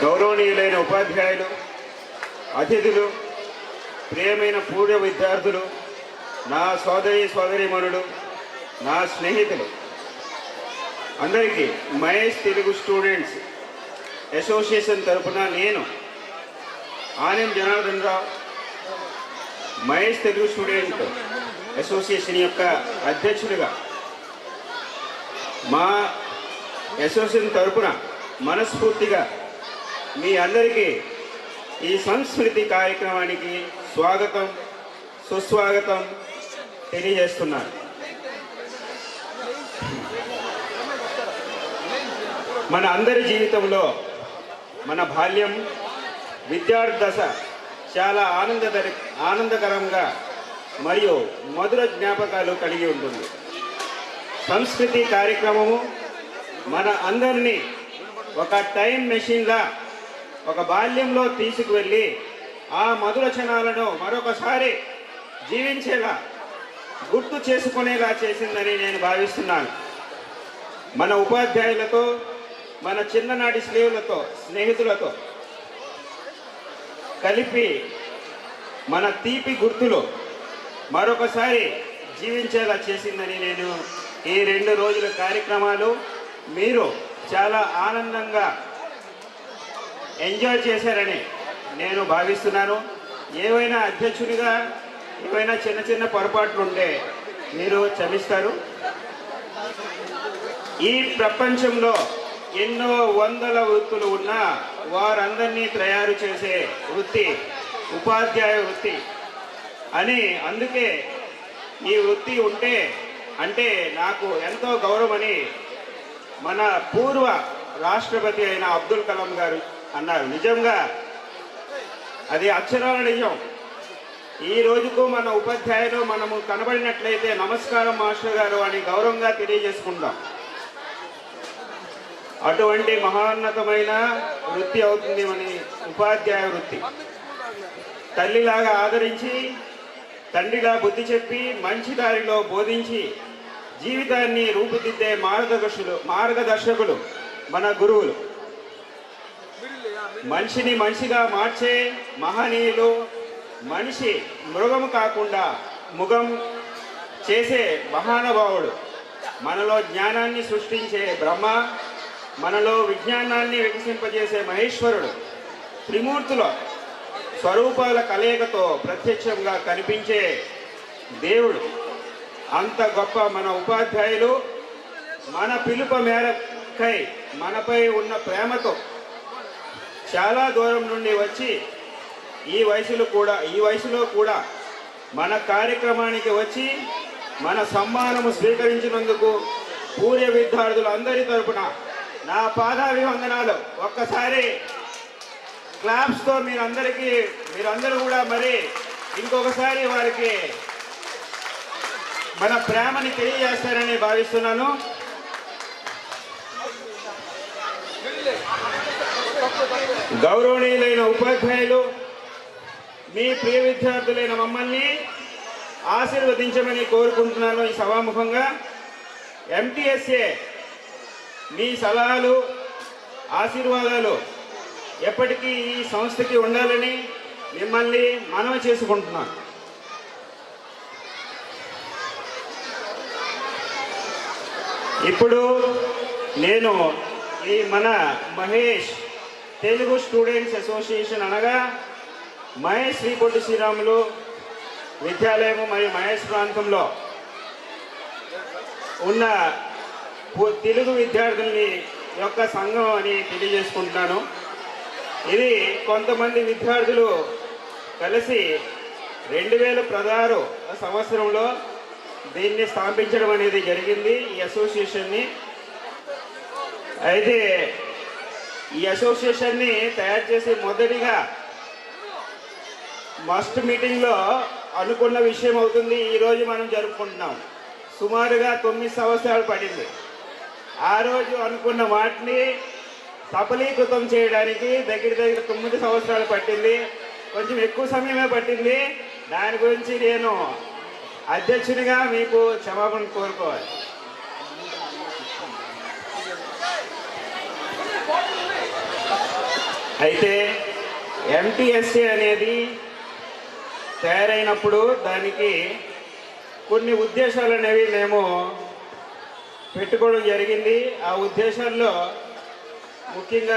గౌరవనీయులైన ఉపాధ్యాయులు, అతిథులు, ప్రియమైన పూర్వ విద్యార్థులు, నా సోదరీమణులు, నా స్నేహితులు అందరికీ మహేష్ తెలుగు స్టూడెంట్స్ అసోసియేషన్ తరఫున నేను ఆనం జనార్దన్ రావు, మహేష్ తెలుగు స్టూడెంట్ అసోసియేషన్ యొక్క అధ్యక్షుడిగా మా అసోసియేషన్ తరఫున మనస్ఫూర్తిగా మీ అందరికీ ఈ సంస్కృతి కార్యక్రమానికి స్వాగతం, సుస్వాగతం తెలియజేస్తున్నాను. మన అందరి జీవితంలో మన బాల్యం, విద్యార్థి దశ చాలా ఆనందకరంగా మరియు మధుర జ్ఞాపకాలు కలిగి ఉంటుంది. సంస్కృతి కార్యక్రమము మన అందరినీ ఒక టైం మెషిన్లా ఒక బాల్యంలో తీసుకువెళ్ళి ఆ మధుర క్షణాలను మరొకసారి జీవించేలా, గుర్తు చేసుకునేలా చేసిందని నేను భావిస్తున్నాను. మన ఉపాధ్యాయులతో, మన చిన్ననాటి స్నేహితులతో కలిపి మన తీపి గుర్తులు మరొకసారి జీవించేలా చేసిందని నేను ఈ 2 రోజుల కార్యక్రమాలు మీరు చాలా ఆనందంగా ఎంజాయ్ చేశారని నేను భావిస్తున్నాను. ఏవైనా అధ్యక్షుడిగా ఏవైనా చిన్న పొరపాట్లు ఉంటే మీరు క్షమిస్తారు. ఈ ప్రపంచంలో ఎన్నో వందల వృత్తులు ఉన్నా వారందరినీ తయారు చేసే వృత్తి ఉపాధ్యాయ వృత్తి అని, అందుకే ఈ వృత్తి ఉంటే అంటే నాకు ఎంతో గౌరవమని మన పూర్వ రాష్ట్రపతి అయిన అబ్దుల్ కలాం గారు అన్నారు. నిజంగా అది అక్షరాల నిజం. ఈ రోజుకు మన ఉపాధ్యాయులు మనము కనబడినట్లయితే నమస్కారం మాస్టర్ గారు అని గౌరవంగా తెలియజేసుకుందాం. అటువంటి మహోన్నతమైన వృత్తి అవుతుంది మన ఉపాధ్యాయ వృత్తి. తల్లిలాగా ఆదరించి, తండ్రిలా బుద్ధి చెప్పి, మంచి దారిలో బోధించి జీవితాన్ని రూపుదిద్దే మార్గదర్శకులు మన గురువులు. మనిషిని మనిషిగా మార్చే మహనీయులు. మనిషి మృగము కాకుండా మృగం చేసే మహానుభావుడు. మనలో జ్ఞానాన్ని సృష్టించే బ్రహ్మ, మనలో విజ్ఞానాన్ని వికసింపజేసే మహేశ్వరుడు. త్రిమూర్తుల స్వరూపాల కలయికతో ప్రత్యక్షంగా కనిపించే దేవుడు. అంత గొప్ప మన ఉపాధ్యాయులు మన పిలుపు మేరకై మనపై ఉన్న ప్రేమతో చాలా దూరం నుండి వచ్చి ఈ వయసులో కూడా మన కార్యక్రమానికి వచ్చి మన సమ్మానము స్వీకరించినందుకు పూర్వ విద్యార్థులందరి తరపున నా పాదాభివందనాలు. ఒక్కసారి క్లాప్స్తో మీరందరూ కూడా మరి ఇంకొకసారి వారికి మన ప్రేమని తెలియజేస్తారని భావిస్తున్నాను. గౌరవనీయులైన ఉపాధ్యాయులు, మీ ప్రియ విద్యార్థులైన మమ్మల్ని ఆశీర్వదించమని కోరుకుంటున్నాను. ఈ సభాముఖంగా ఎంటీఎస్ఏ మీ సలహాలు, ఆశీర్వాదాలు ఎప్పటికీ ఈ సంస్థకి ఉండాలని మిమ్మల్ని మనవి చేసుకుంటున్నాను. ఇప్పుడు నేను ఈ మన మహేష్ తెలుగు స్టూడెంట్స్ అసోసియేషన్ అనగా మహేష్ శ్రీ పొట్టి శ్రీరాములు విద్యాలయము మరియు మహేష్ ప్రాంతంలో ఉన్న తెలుగు విద్యార్థుల్ని యొక్క సంఘం అని తెలియజేసుకుంటున్నాను. ఇది కొంతమంది విద్యార్థులు కలిసి 2016 సంవత్సరంలో దీన్ని స్థాపించడం అనేది జరిగింది, ఈ అసోసియేషన్ని. అయితే ఈ అసోసియేషన్ని తయారు చేసి మొదటిగా మస్ట్ మీటింగ్లో అనుకున్న విషయం అవుతుంది. ఈరోజు మనం జరుపుకుంటున్నాం. సుమారుగా 9 సంవత్సరాలు పడింది. ఆ రోజు అనుకున్న వాటిని సఫలీకృతం చేయడానికి దగ్గర 9 సంవత్సరాలు పట్టింది. కొంచెం ఎక్కువ సమయమే పట్టింది. దాని గురించి నేను అధ్యక్షునిగా మీకు క్షమాపణ కోరుకోవాలి. అయితే ఎంటీఎస్ఏ అనేది తయారైనప్పుడు దానికి కొన్ని ఉద్దేశాలు అనేవి మేము పెట్టుకోవడం జరిగింది. ఆ ఉద్దేశాల్లో ముఖ్యంగా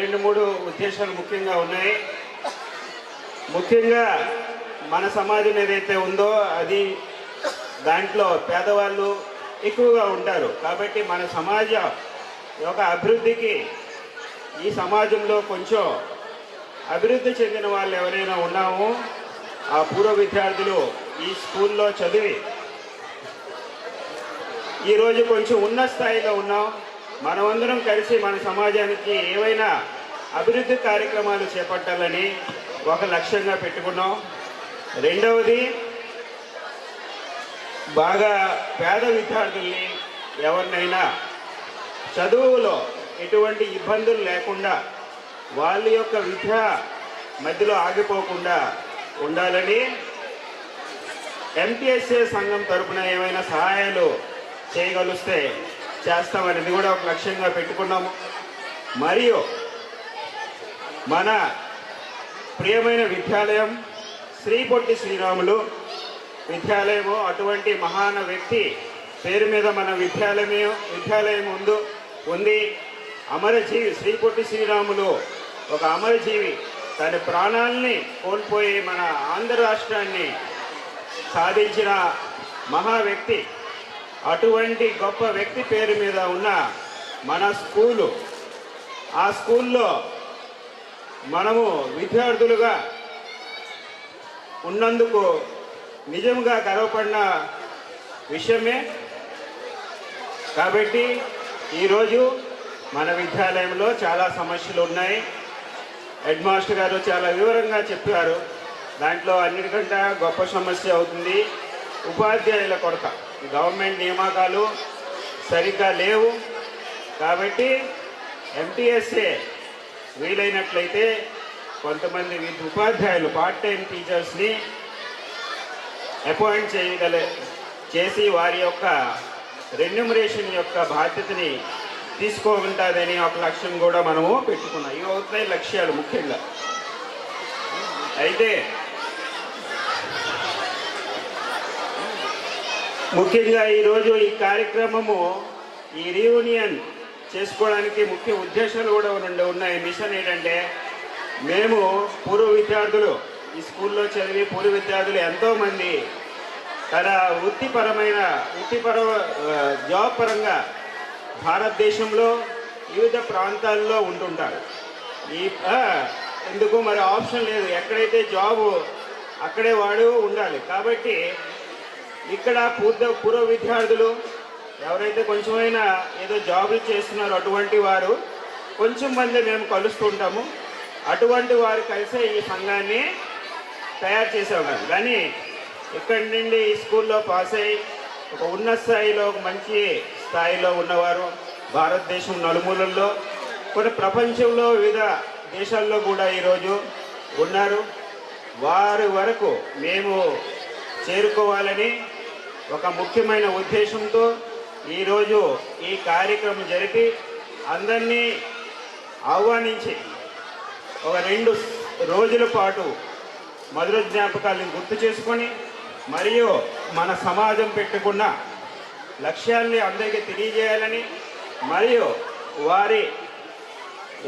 రెండు మూడు ఉద్దేశాలు ముఖ్యంగా ఉన్నాయి. ముఖ్యంగా మన సమాజం ఏదైతే ఉందో అది దాంట్లో పేదవాళ్ళు ఎక్కువగా ఉంటారు. కాబట్టి మన సమాజ యొక్క అభివృద్ధికి ఈ సమాజంలో కొంచెం అభివృద్ధి చెందిన వాళ్ళు ఎవరైనా ఉన్నామో ఆ పూర్వ విద్యార్థులు ఈ స్కూల్లో చదివి ఈరోజు కొంచెం ఉన్నత స్థాయిలో ఉన్నాం. మనమందరం కలిసి మన సమాజానికి ఏవైనా అభివృద్ధి కార్యక్రమాలు చేపట్టాలని ఒక లక్ష్యంగా పెట్టుకున్నాం. రెండవది, బాగా పేద విద్యార్థుల్ని ఎవరినైనా చదువులో ఎటువంటి ఇబ్బందులు లేకుండా వాళ్ళ యొక్క విద్య మధ్యలో ఆగిపోకుండా ఉండాలని ఎంటీఎస్ఏ సంఘం తరపున ఏమైనా సహాయాలు చేయగలిస్తే చేస్తామనేది కూడా ఒక లక్ష్యంగా పెట్టుకున్నాము. మరియు మన ప్రియమైన విద్యాలయం శ్రీ పొట్టి శ్రీరాములు విద్యాలయము అటువంటి మహాన వ్యక్తి పేరు మీద మన విద్యాలయం ఉంది. అమరజీవి శ్రీ పొట్టి శ్రీరాములు ఒక అమరజీవి. తన ప్రాణాలని కోల్పోయి మన ఆంధ్ర రాష్ట్రాన్ని సాధించిన మహా వ్యక్తి. అటువంటి గొప్ప వ్యక్తి పేరు మీద ఉన్న మన స్కూలు, ఆ స్కూల్లో మనము విద్యార్థులుగా ఉన్నందుకు నిజంగా గర్వపడిన విషయమే. కాబట్టి ఈరోజు మన విద్యాలయంలో చాలా సమస్యలు ఉన్నాయి. హెడ్ మాస్టర్ గారు చాలా వివరంగా చెప్పారు. దాంట్లో అన్నిటికంటే గొప్ప సమస్య అవుతుంది ఉపాధ్యాయుల కొరత. గవర్నమెంట్ నియామకాలు సరిగ్గా లేవు. కాబట్టి ఎంటీఎస్ఏ వీలైనట్లయితే కొంతమంది ఉపాధ్యాయులు పార్ట్ టైం టీచర్స్ని అపాయింట్ చేసి వారి యొక్క రెన్యూమరేషన్ యొక్క బాధ్యతని తీసుకోకుంటుందని ఒక లక్ష్యం కూడా మనము పెట్టుకున్నాం. ఇవి అవుతాయి లక్ష్యాలు ముఖ్యంగా. అయితే ముఖ్యంగా ఈరోజు ఈ కార్యక్రమము ఈ రీయూనియన్ చేసుకోవడానికి ముఖ్య ఉద్దేశాలు కూడా ఉన్నాయి. మిషన్ ఏంటంటే మేము పూర్వ విద్యార్థులు ఈ స్కూల్లో చదివి పూర్వ విద్యార్థులు ఎంతోమంది తన జాబ్ పరంగా భారతదేశంలో వివిధ ప్రాంతాల్లో ఉంటుంటారు. ఎందుకు మరి ఆప్షన్ లేదు, ఎక్కడైతే జాబు అక్కడే వాడు ఉండాలి. కాబట్టి ఇక్కడ పూర్వ విద్యార్థులు ఎవరైతే కొంచెమైనా ఏదో జాబులు చేస్తున్నారో అటువంటి వారు కొంచెం మంది మేము కలుస్తుంటాము. అటువంటి వారు కలిసే ఈ సంఘాన్ని తయారు చేసేవారు. కానీ ఇక్కడి నుండి ఈ స్కూల్లో పాస్ అయ్యి ఒక ఉన్నత స్థాయిలో ఒక మంచి స్థాయిలో ఉన్నవారు భారతదేశం నలుమూలల్లో కొన్ని ప్రపంచంలో వివిధ దేశాల్లో కూడా ఈరోజు ఉన్నారు. వారి వరకు మేము చేరుకోవాలని ఒక ముఖ్యమైన ఉద్దేశంతో ఈరోజు ఈ కార్యక్రమం జరిపి అందరినీ ఆహ్వానించి ఒక 2 రోజుల పాటు మధుర జ్ఞాపకాలను గుర్తు చేసుకొని మరియు మన సమాజం పెట్టుకున్న లక్ష్యాల్ని అందరికీ తెలియజేయాలని మరియు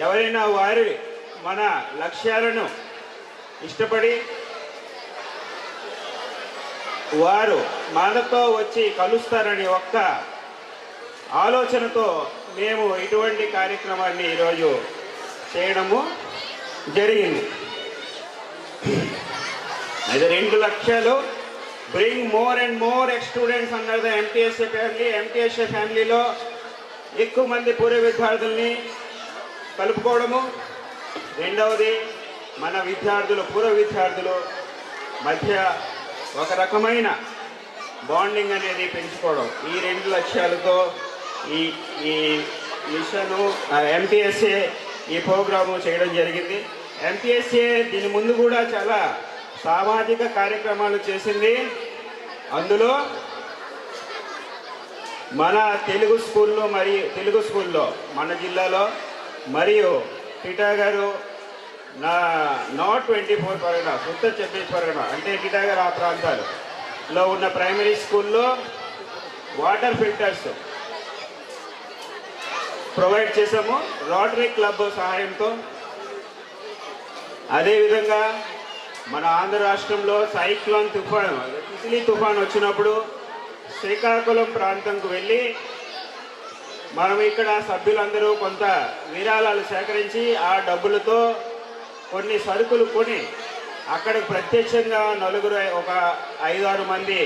ఎవరైనా వారి మన లక్ష్యాలను ఇష్టపడి వారు మనతో వచ్చి కలుస్తారని ఒక్క ఆలోచనతో మేము ఇటువంటి కార్యక్రమాన్ని ఈరోజు చేయడము జరిగింది. అది 2 లక్ష్యాలు. Bring more and more ex students under the MTSA family. MTSA ఫ్యామిలీలో ఎక్కువ మంది పూర్వ విద్యార్థుల్ని కలుపుకోవడము. రెండవది మన పూర్వ విద్యార్థులు మధ్య ఒక రకమైన బాండింగ్ అనేది పెంచుకోవడం. ఈ 2 లక్ష్యాలతో ఈ మిషను ఎంటీఎస్ఏ ఈ ప్రోగ్రాము చేయడం జరిగింది. ఎంటీఎస్ఏ దీని ముందు కూడా చాలా సామాజిక కార్యక్రమాలు చేసింది. అందులో మన తెలుగు స్కూల్లో మన జిల్లాలో మరియు టిటా గారు నార్త్ 24 పరగణ ఉత్తర 24 పరగణ అంటే టిటా గారు ఆ ప్రాంతాలలో ఉన్న ప్రైమరీ స్కూల్లో వాటర్ ఫిల్టర్స్ ప్రొవైడ్ చేసాము రోటరీ క్లబ్ సహాయంతో. అదేవిధంగా మన ఆంధ్ర రాష్ట్రంలో సైక్లోన్ తుఫాను తిత్లీ తుఫాను వచ్చినప్పుడు శ్రీకాకుళం ప్రాంతంకు వెళ్ళి మనం ఇక్కడ సభ్యులందరూ కొంత విరాళాలు సేకరించి ఆ డబ్బులతో కొన్ని సరుకులు కొని అక్కడికి ప్రత్యక్షంగా ఒక 5-6 మంది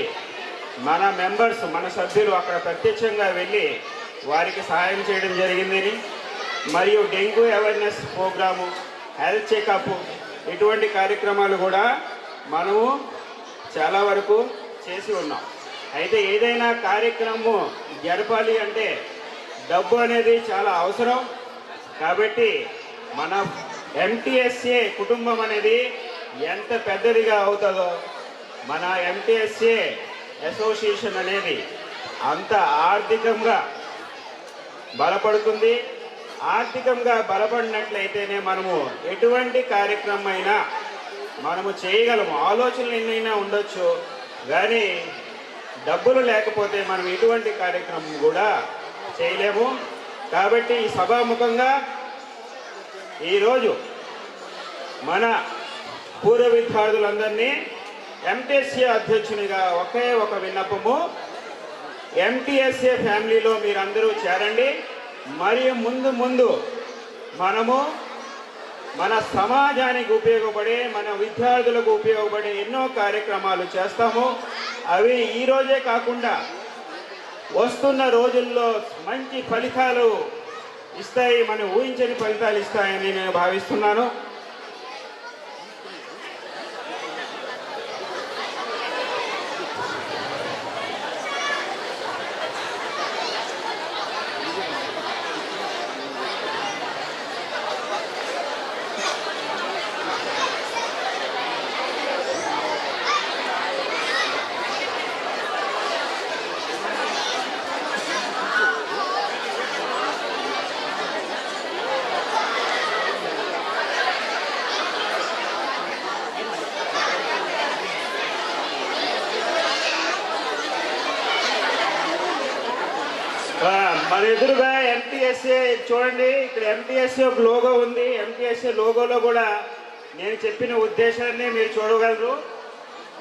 మన మెంబర్స్ మన సభ్యులు అక్కడ ప్రత్యక్షంగా వెళ్ళి వారికి సహాయం చేయడం జరిగిందని మరియు dengue awareness programme health checkup ఇటువంటి కార్యక్రమాలు కూడా మనము చాలా వరకు చేసి ఉన్నాం. అయితే ఏదైనా కార్యక్రమం జరపాలి అంటే డబ్బు అనేది చాలా అవసరం. కాబట్టి మన ఎంటీఎస్ఏ కుటుంబం అనేది ఎంత పెద్దదిగా అవుతుందో మన ఎంటీఎస్ఏ అసోసియేషన్ అనేది అంత ఆర్థికంగా బలపడుతుంది. ఆర్థికంగా బలపడినట్లయితేనే మనము ఎటువంటి కార్యక్రమం అయినా మనము చేయగలము. ఆలోచనలు ఎన్నైనా ఉండొచ్చు, కానీ డబ్బులు లేకపోతే మనం ఎటువంటి కార్యక్రమం కూడా చేయలేము. కాబట్టి ఈ సభాముఖంగా ఈరోజు మన పూర్వ విద్యార్థులందరినీ ఎంటీఎస్ఏ అధ్యక్షునిగా ఒకే ఒక విన్నపము, ఎంటీఎస్ఏ ఫ్యామిలీలో మీరందరూ చేరండి. మరియు ముందు మనము మన సమాజానికి ఉపయోగపడే మన విద్యార్థులకు ఉపయోగపడే ఎన్నో కార్యక్రమాలు చేస్తాము. అవి ఈరోజే కాకుండా వస్తున్న రోజుల్లో మంచి ఫలితాలు ఇస్తాయి, మనం ఊహించని ఫలితాలు ఇస్తాయని నేను భావిస్తున్నాను. మన ఎదురుగా ఎంటీఎస్ఏ చూడండి, ఇక్కడ ఎంటీఎస్ఏ ఒక లోగో ఉంది. ఎంటీఎస్ఏ లోగోలో కూడా నేను చెప్పిన ఉద్దేశాన్ని మీరు చూడగలరు.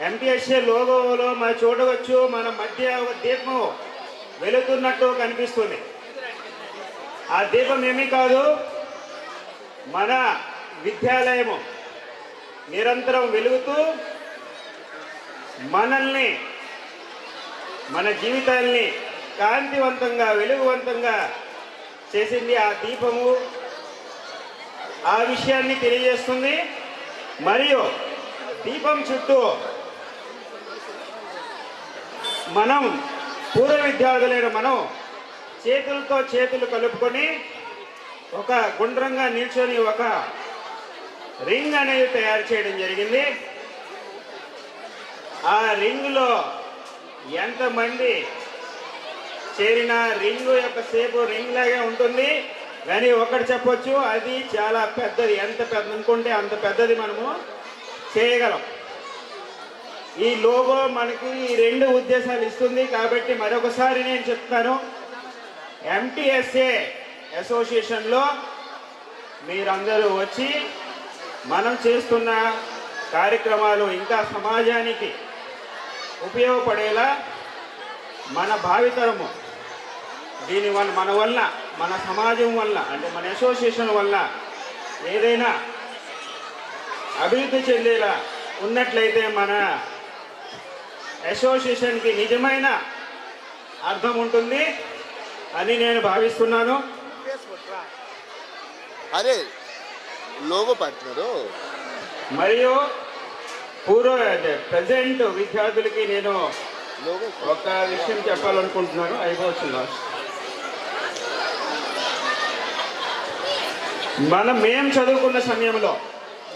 ఎంటీఎస్ఏ లోగోలో మనం చూడవచ్చు, మన మధ్య ఒక దీపం వెలుగుతున్నట్టు కనిపిస్తుంది. ఆ దీపం ఏమీ కాదు, మన విద్యాలయము నిరంతరం వెలుగుతూ మనల్ని, మన జీవితాల్ని కాంతివంతంగా వెలుగువంతంగా చేసింది ఆ దీపము. ఆ విషయాన్ని తెలియజేస్తుంది. మరియు దీపం చుట్టూ మనం పూర్వ విద్యార్థులైన మనం చేతులతో చేతులు కలుపుకొని ఒక గుండ్రంగా నిల్చొని ఒక రింగ్ అనేది తయారు చేయడం జరిగింది. ఆ రింగ్లో ఎంతమంది చేరిన రింగు యొక్క సేపు రింగ్ లాగే ఉంటుంది. కానీ ఒకటి చెప్పొచ్చు, అది చాలా పెద్దది. ఎంత పెద్ద అనుకుంటే అంత పెద్దది మనము చేయగలం. ఈ లోగో మనకి ఈ రెండు ఉద్దేశాలు ఇస్తుంది. కాబట్టి మరొకసారి నేను చెప్తాను, ఎంటీఎస్ఏ అసోసియేషన్లో మీరందరూ వచ్చి మనం చేస్తున్న కార్యక్రమాలు ఇంకా సమాజానికి ఉపయోగపడేలా మన భావితరము దీనివల్ల మన వల్ల, మన సమాజం వల్ల, అంటే మన అసోసియేషన్ వల్ల ఏదైనా అభివృద్ధి చెందేలా ఉన్నట్లయితే మన అసోసియేషన్కి నిజమైన అర్థం ఉంటుంది అని నేను భావిస్తున్నాను.
అరే లోగో పడుతున్నారు.
మరియు ప్రజెంట్ విద్యార్థులకి నేను ఒక విషయం చెప్పాలనుకుంటున్నాను. అయిపోతుంది. మేము చదువుకున్న సమయంలో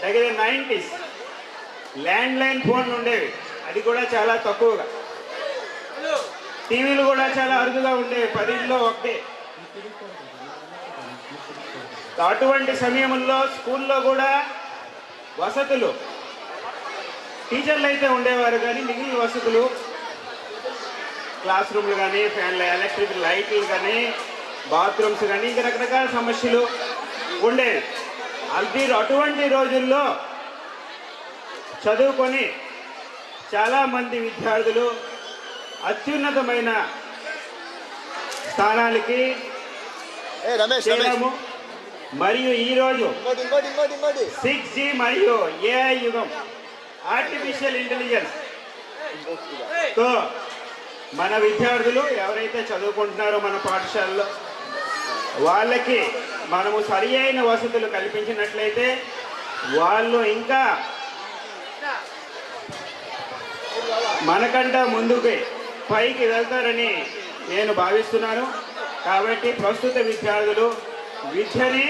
దగ్గర 90s ల్యాండ్లైన్ ఫోన్లు ఉండేవి. అది కూడా చాలా తక్కువగా. టీవీలు కూడా చాలా అరుదుగా ఉండేవి, 10లో ఒకటే. అటువంటి సమయంలో స్కూల్లో కూడా వసతులు, టీచర్లు అయితే ఉండేవారు కానీ మిగిలిన వసతులు, క్లాస్ రూమ్లు కానీ, ఫ్యాన్లు, ఎలక్ట్రిక్ లైట్లు కానీ, బాత్రూమ్స్ కానీ, ఇంకా రకరకాల సమస్యలు ఉండేవి. అటువంటి రోజుల్లో చదువుకొని చాలామంది విద్యార్థులు అత్యున్నతమైన స్థానాలకి చేరాము. మరియు ఈరోజు 6G మరియు AI యుగం, ఆర్టిఫిషియల్ ఇంటెలిజెన్స్ తో మన విద్యార్థులు ఎవరైతే చదువుకుంటున్నారో మన పాఠశాలలో వాళ్ళకి మనము సరి అయిన వసతులు కల్పించినట్లయితే వాళ్ళు ఇంకా మనకంట ముందుకు పైకి వెళ్తారని నేను భావిస్తున్నాను. కాబట్టి ప్రస్తుత విద్యార్థులు విద్యని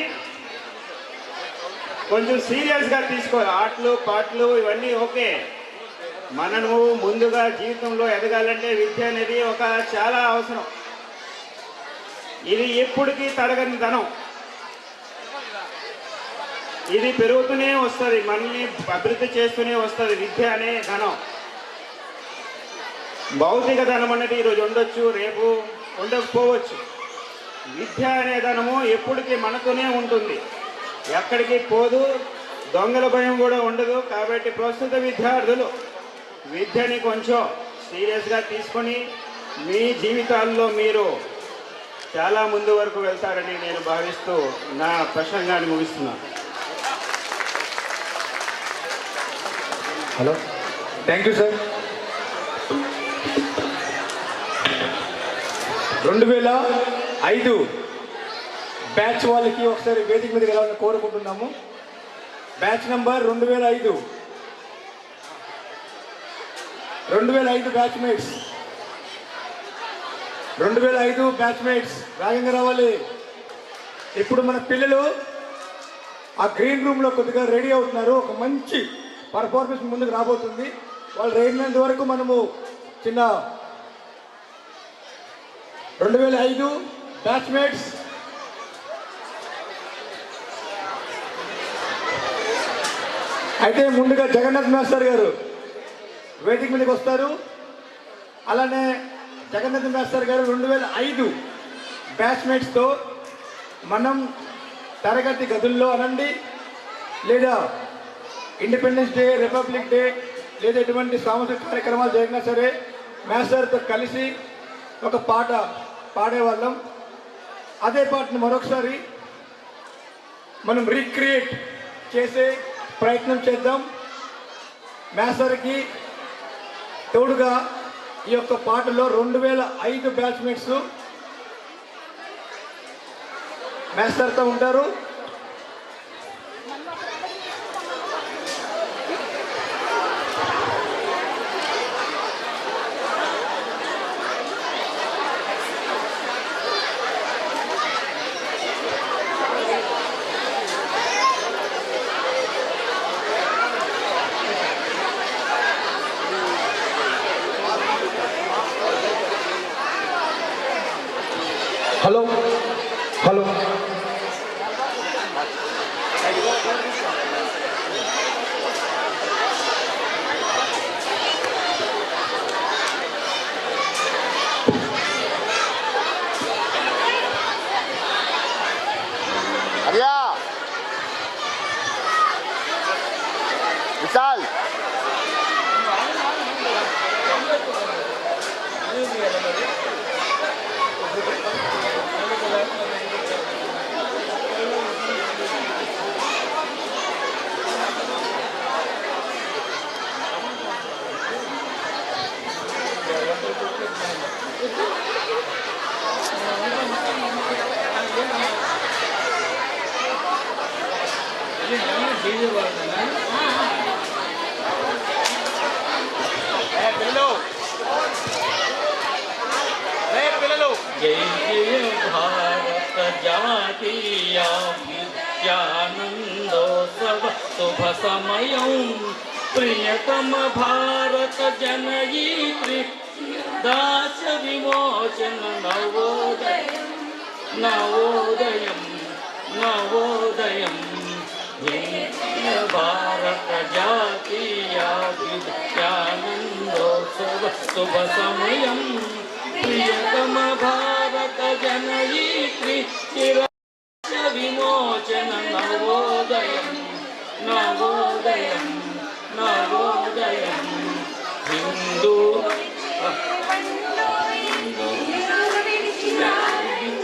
కొంచెం సీరియస్గా తీసుకోవాలి. ఆటలు పాటలు ఇవన్నీ ఓకే, మనము ముందుగా జీవితంలో ఎదగాలంటే విద్య అనేది ఒక చాలా అవసరం. ఇది ఎప్పటికీ తరగని ధనం. ఇది పెరుగుతూనే వస్తుంది, మనల్ని అభివృద్ధి చేస్తూనే వస్తుంది. విద్య అనే ధనం, భౌతిక ధనం అనేది ఈరోజు ఉండొచ్చు, రేపు ఉండకపోవచ్చు. విద్య అనే ధనము ఎప్పటికీ మనతోనే ఉంటుంది, ఎక్కడికి పోదు, దొంగల భయం కూడా ఉండదు. కాబట్టి ప్రస్తుత విద్యార్థులు విద్యని కొంచెం సీరియస్గా తీసుకొని మీ జీవితాల్లో మీరు చాలా ముందు వరకు వెళ్తారని నేను భావిస్తూ నా ప్రసంగాన్ని ముగిస్తున్నాను.
Hello, thank you sir. 2005 batch వాళ్ళకి ఒకసారి వేదిక మీద వెళ్ళాలని కోరుకుంటున్నాము. బ్యాచ్ నంబర్ 2005 బ్యాచ్మేట్స్, 2005 బ్యాచ్మేట్స్ వేగంగా రావాలి. ఇప్పుడు మన పిల్లలు ఆ గ్రీన్ రూమ్లో కొద్దిగా రెడీ అవుతున్నారు. ఒక మంచి పర్ఫార్మెన్స్ ముందుకు రాబోతుంది. వాళ్ళు రెడీనంత వరకు మనము చిన్న 2005 బ్యాచ్మేట్స్ అయితే ముందుగా జగన్నాథ్ మాస్టర్ గారు వేదిక మీదకి వస్తారు. అలానే జగన్నాథ్ మాస్టర్ గారు 2005 బ్యాచ్మేట్స్తో మనం తరగతి గదుల్లో అనండి, లేదా ఇండిపెండెన్స్ డే, రిపబ్లిక్ డే, లేదా ఎటువంటి సామాజిక కార్యక్రమాలు జరిగినా సరే మాస్టర్తో కలిసి ఒక పాట పాడేవాళ్ళం. అదే పాటను మరొకసారి మనం రీక్రియేట్ చేసే ప్రయత్నం చేద్దాం. మాస్టర్కి తోడుగా ఈ యొక్క పాటలో 2005 బ్యాచ్మేట్స్ మాస్టర్తో ఉంటారు. హలో హలో
अरिया विशाल
जय जय भारत जातीय विद्यानंदोत्सव शुभ समयं प्रियतम भारत जनयित्री दास विमोचन नवोदयं नवोदयं नवोदयं भारत जातीय विद्यानंदोत्सव शुभ समयं प्रियतम भारत जनयित्री चिराच विमोचन नवोदयं नवोदयं नवोदयं हिंदू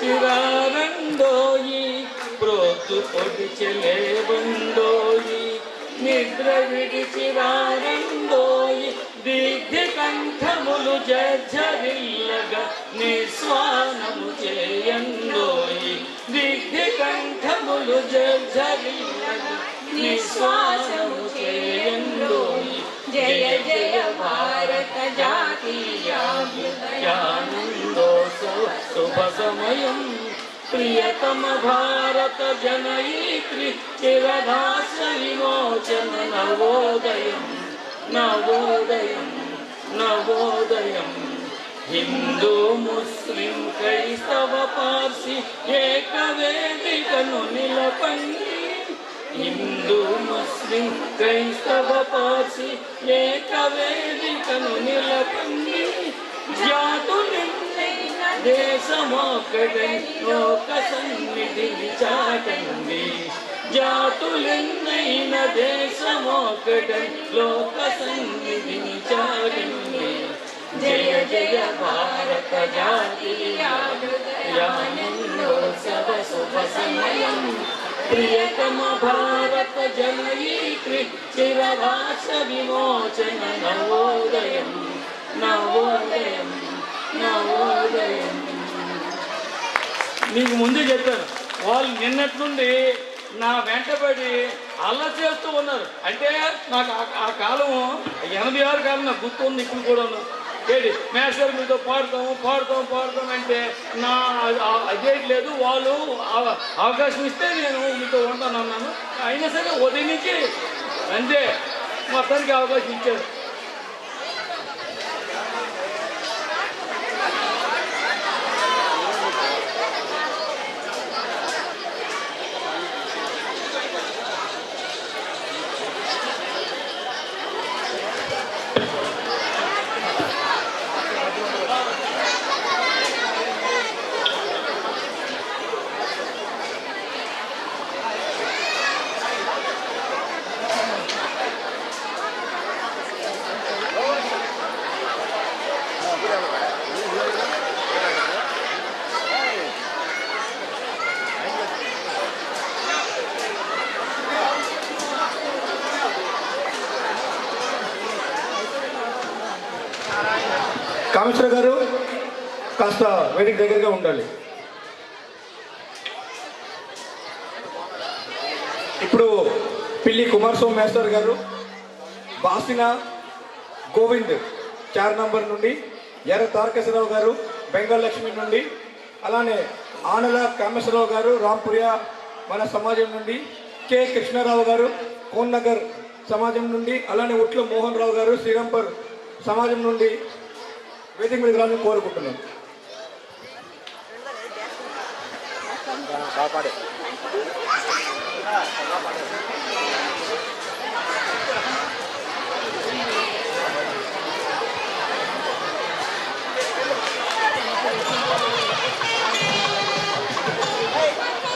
चिरानंदोयी प्रोतु పొడిచెలే బండోయి నిద్ర విడిచిరానందోయి దిగ్ధి కంఠములు జర్జరిల్లగా నిస్వానము చేయందోయి దిగ్ధి కంఠములు జర్జరిల్లగా నిస్వానము చేయందోయి జయ జయ భారత జాతీయ విద్యానందోత్సవ శుభ సమయం प्रियतम भारत जनयित्री चिरदास विमोचन नवोदयं नवोदयं नवोदयं हिंदू मुस्लिम क्రైస్తవ పార్సీ ఏకవేదికను నిలపండి हिंदू मुस्लिం క్రైస్తవ పార్సీ ఏకవేదికను నిలపండి జాతులెన్నైన దేశమొక్కటై లోక సన్నిధిని చాటండి జాతులెన్నైన దేశమొక్కటై లోక సన్నిధిని చాటండి జయ జయ భారత జాతీయ విద్యానందోత్సవ శుభ సమయం ప్రియతమ భారత జనయిత్రి చిరదాస విమోచన నవోదయం నవోదయం నవోదయం. మీకు ముందే చెప్పాను, వాళ్ళు నిన్నటి నుండి నా వెంటబడి అల్లరి చేస్తూ ఉన్నారు. అంటే నాకు ఆ కాలం 86 కాలం నాకు గుర్తుంది, ఇప్పుడు కూడా ఏంటి మేస్టర్ మీతో పాడతాం అంటే నా అదే లేదు. వాళ్ళు అవకాశం ఇస్తే నేను మీతో ఉంటాను అన్నాను. అయినా సరే ఉదయం నుంచి అంతే మొత్తానికి అవకాశం ఇచ్చారు.
కామేశ్వర గారు కాస్త వేదిక దగ్గరగా ఉండాలి. ఇప్పుడు పిల్లి కుమారస్వామి మేస్టర్ గారు, బాసిన గోవింద్ 4 నంబర్ నుండి, ఎర్ర తారకేశ్వరరావు గారు బెంగాల్ లక్ష్మి నుండి, అలానే ఆనల కామేశ్వరరావు గారు రాంపురియా మన సమాజం నుండి, కె కృష్ణారావు గారు కోన్ నగర్ సమాజం నుండి, అలానే ఉట్ల మోహన్ రావు గారు శ్రీరాంపర్ సమాజం నుండి వేదిక మీద రావాలని కోరుకుంటున్నాను.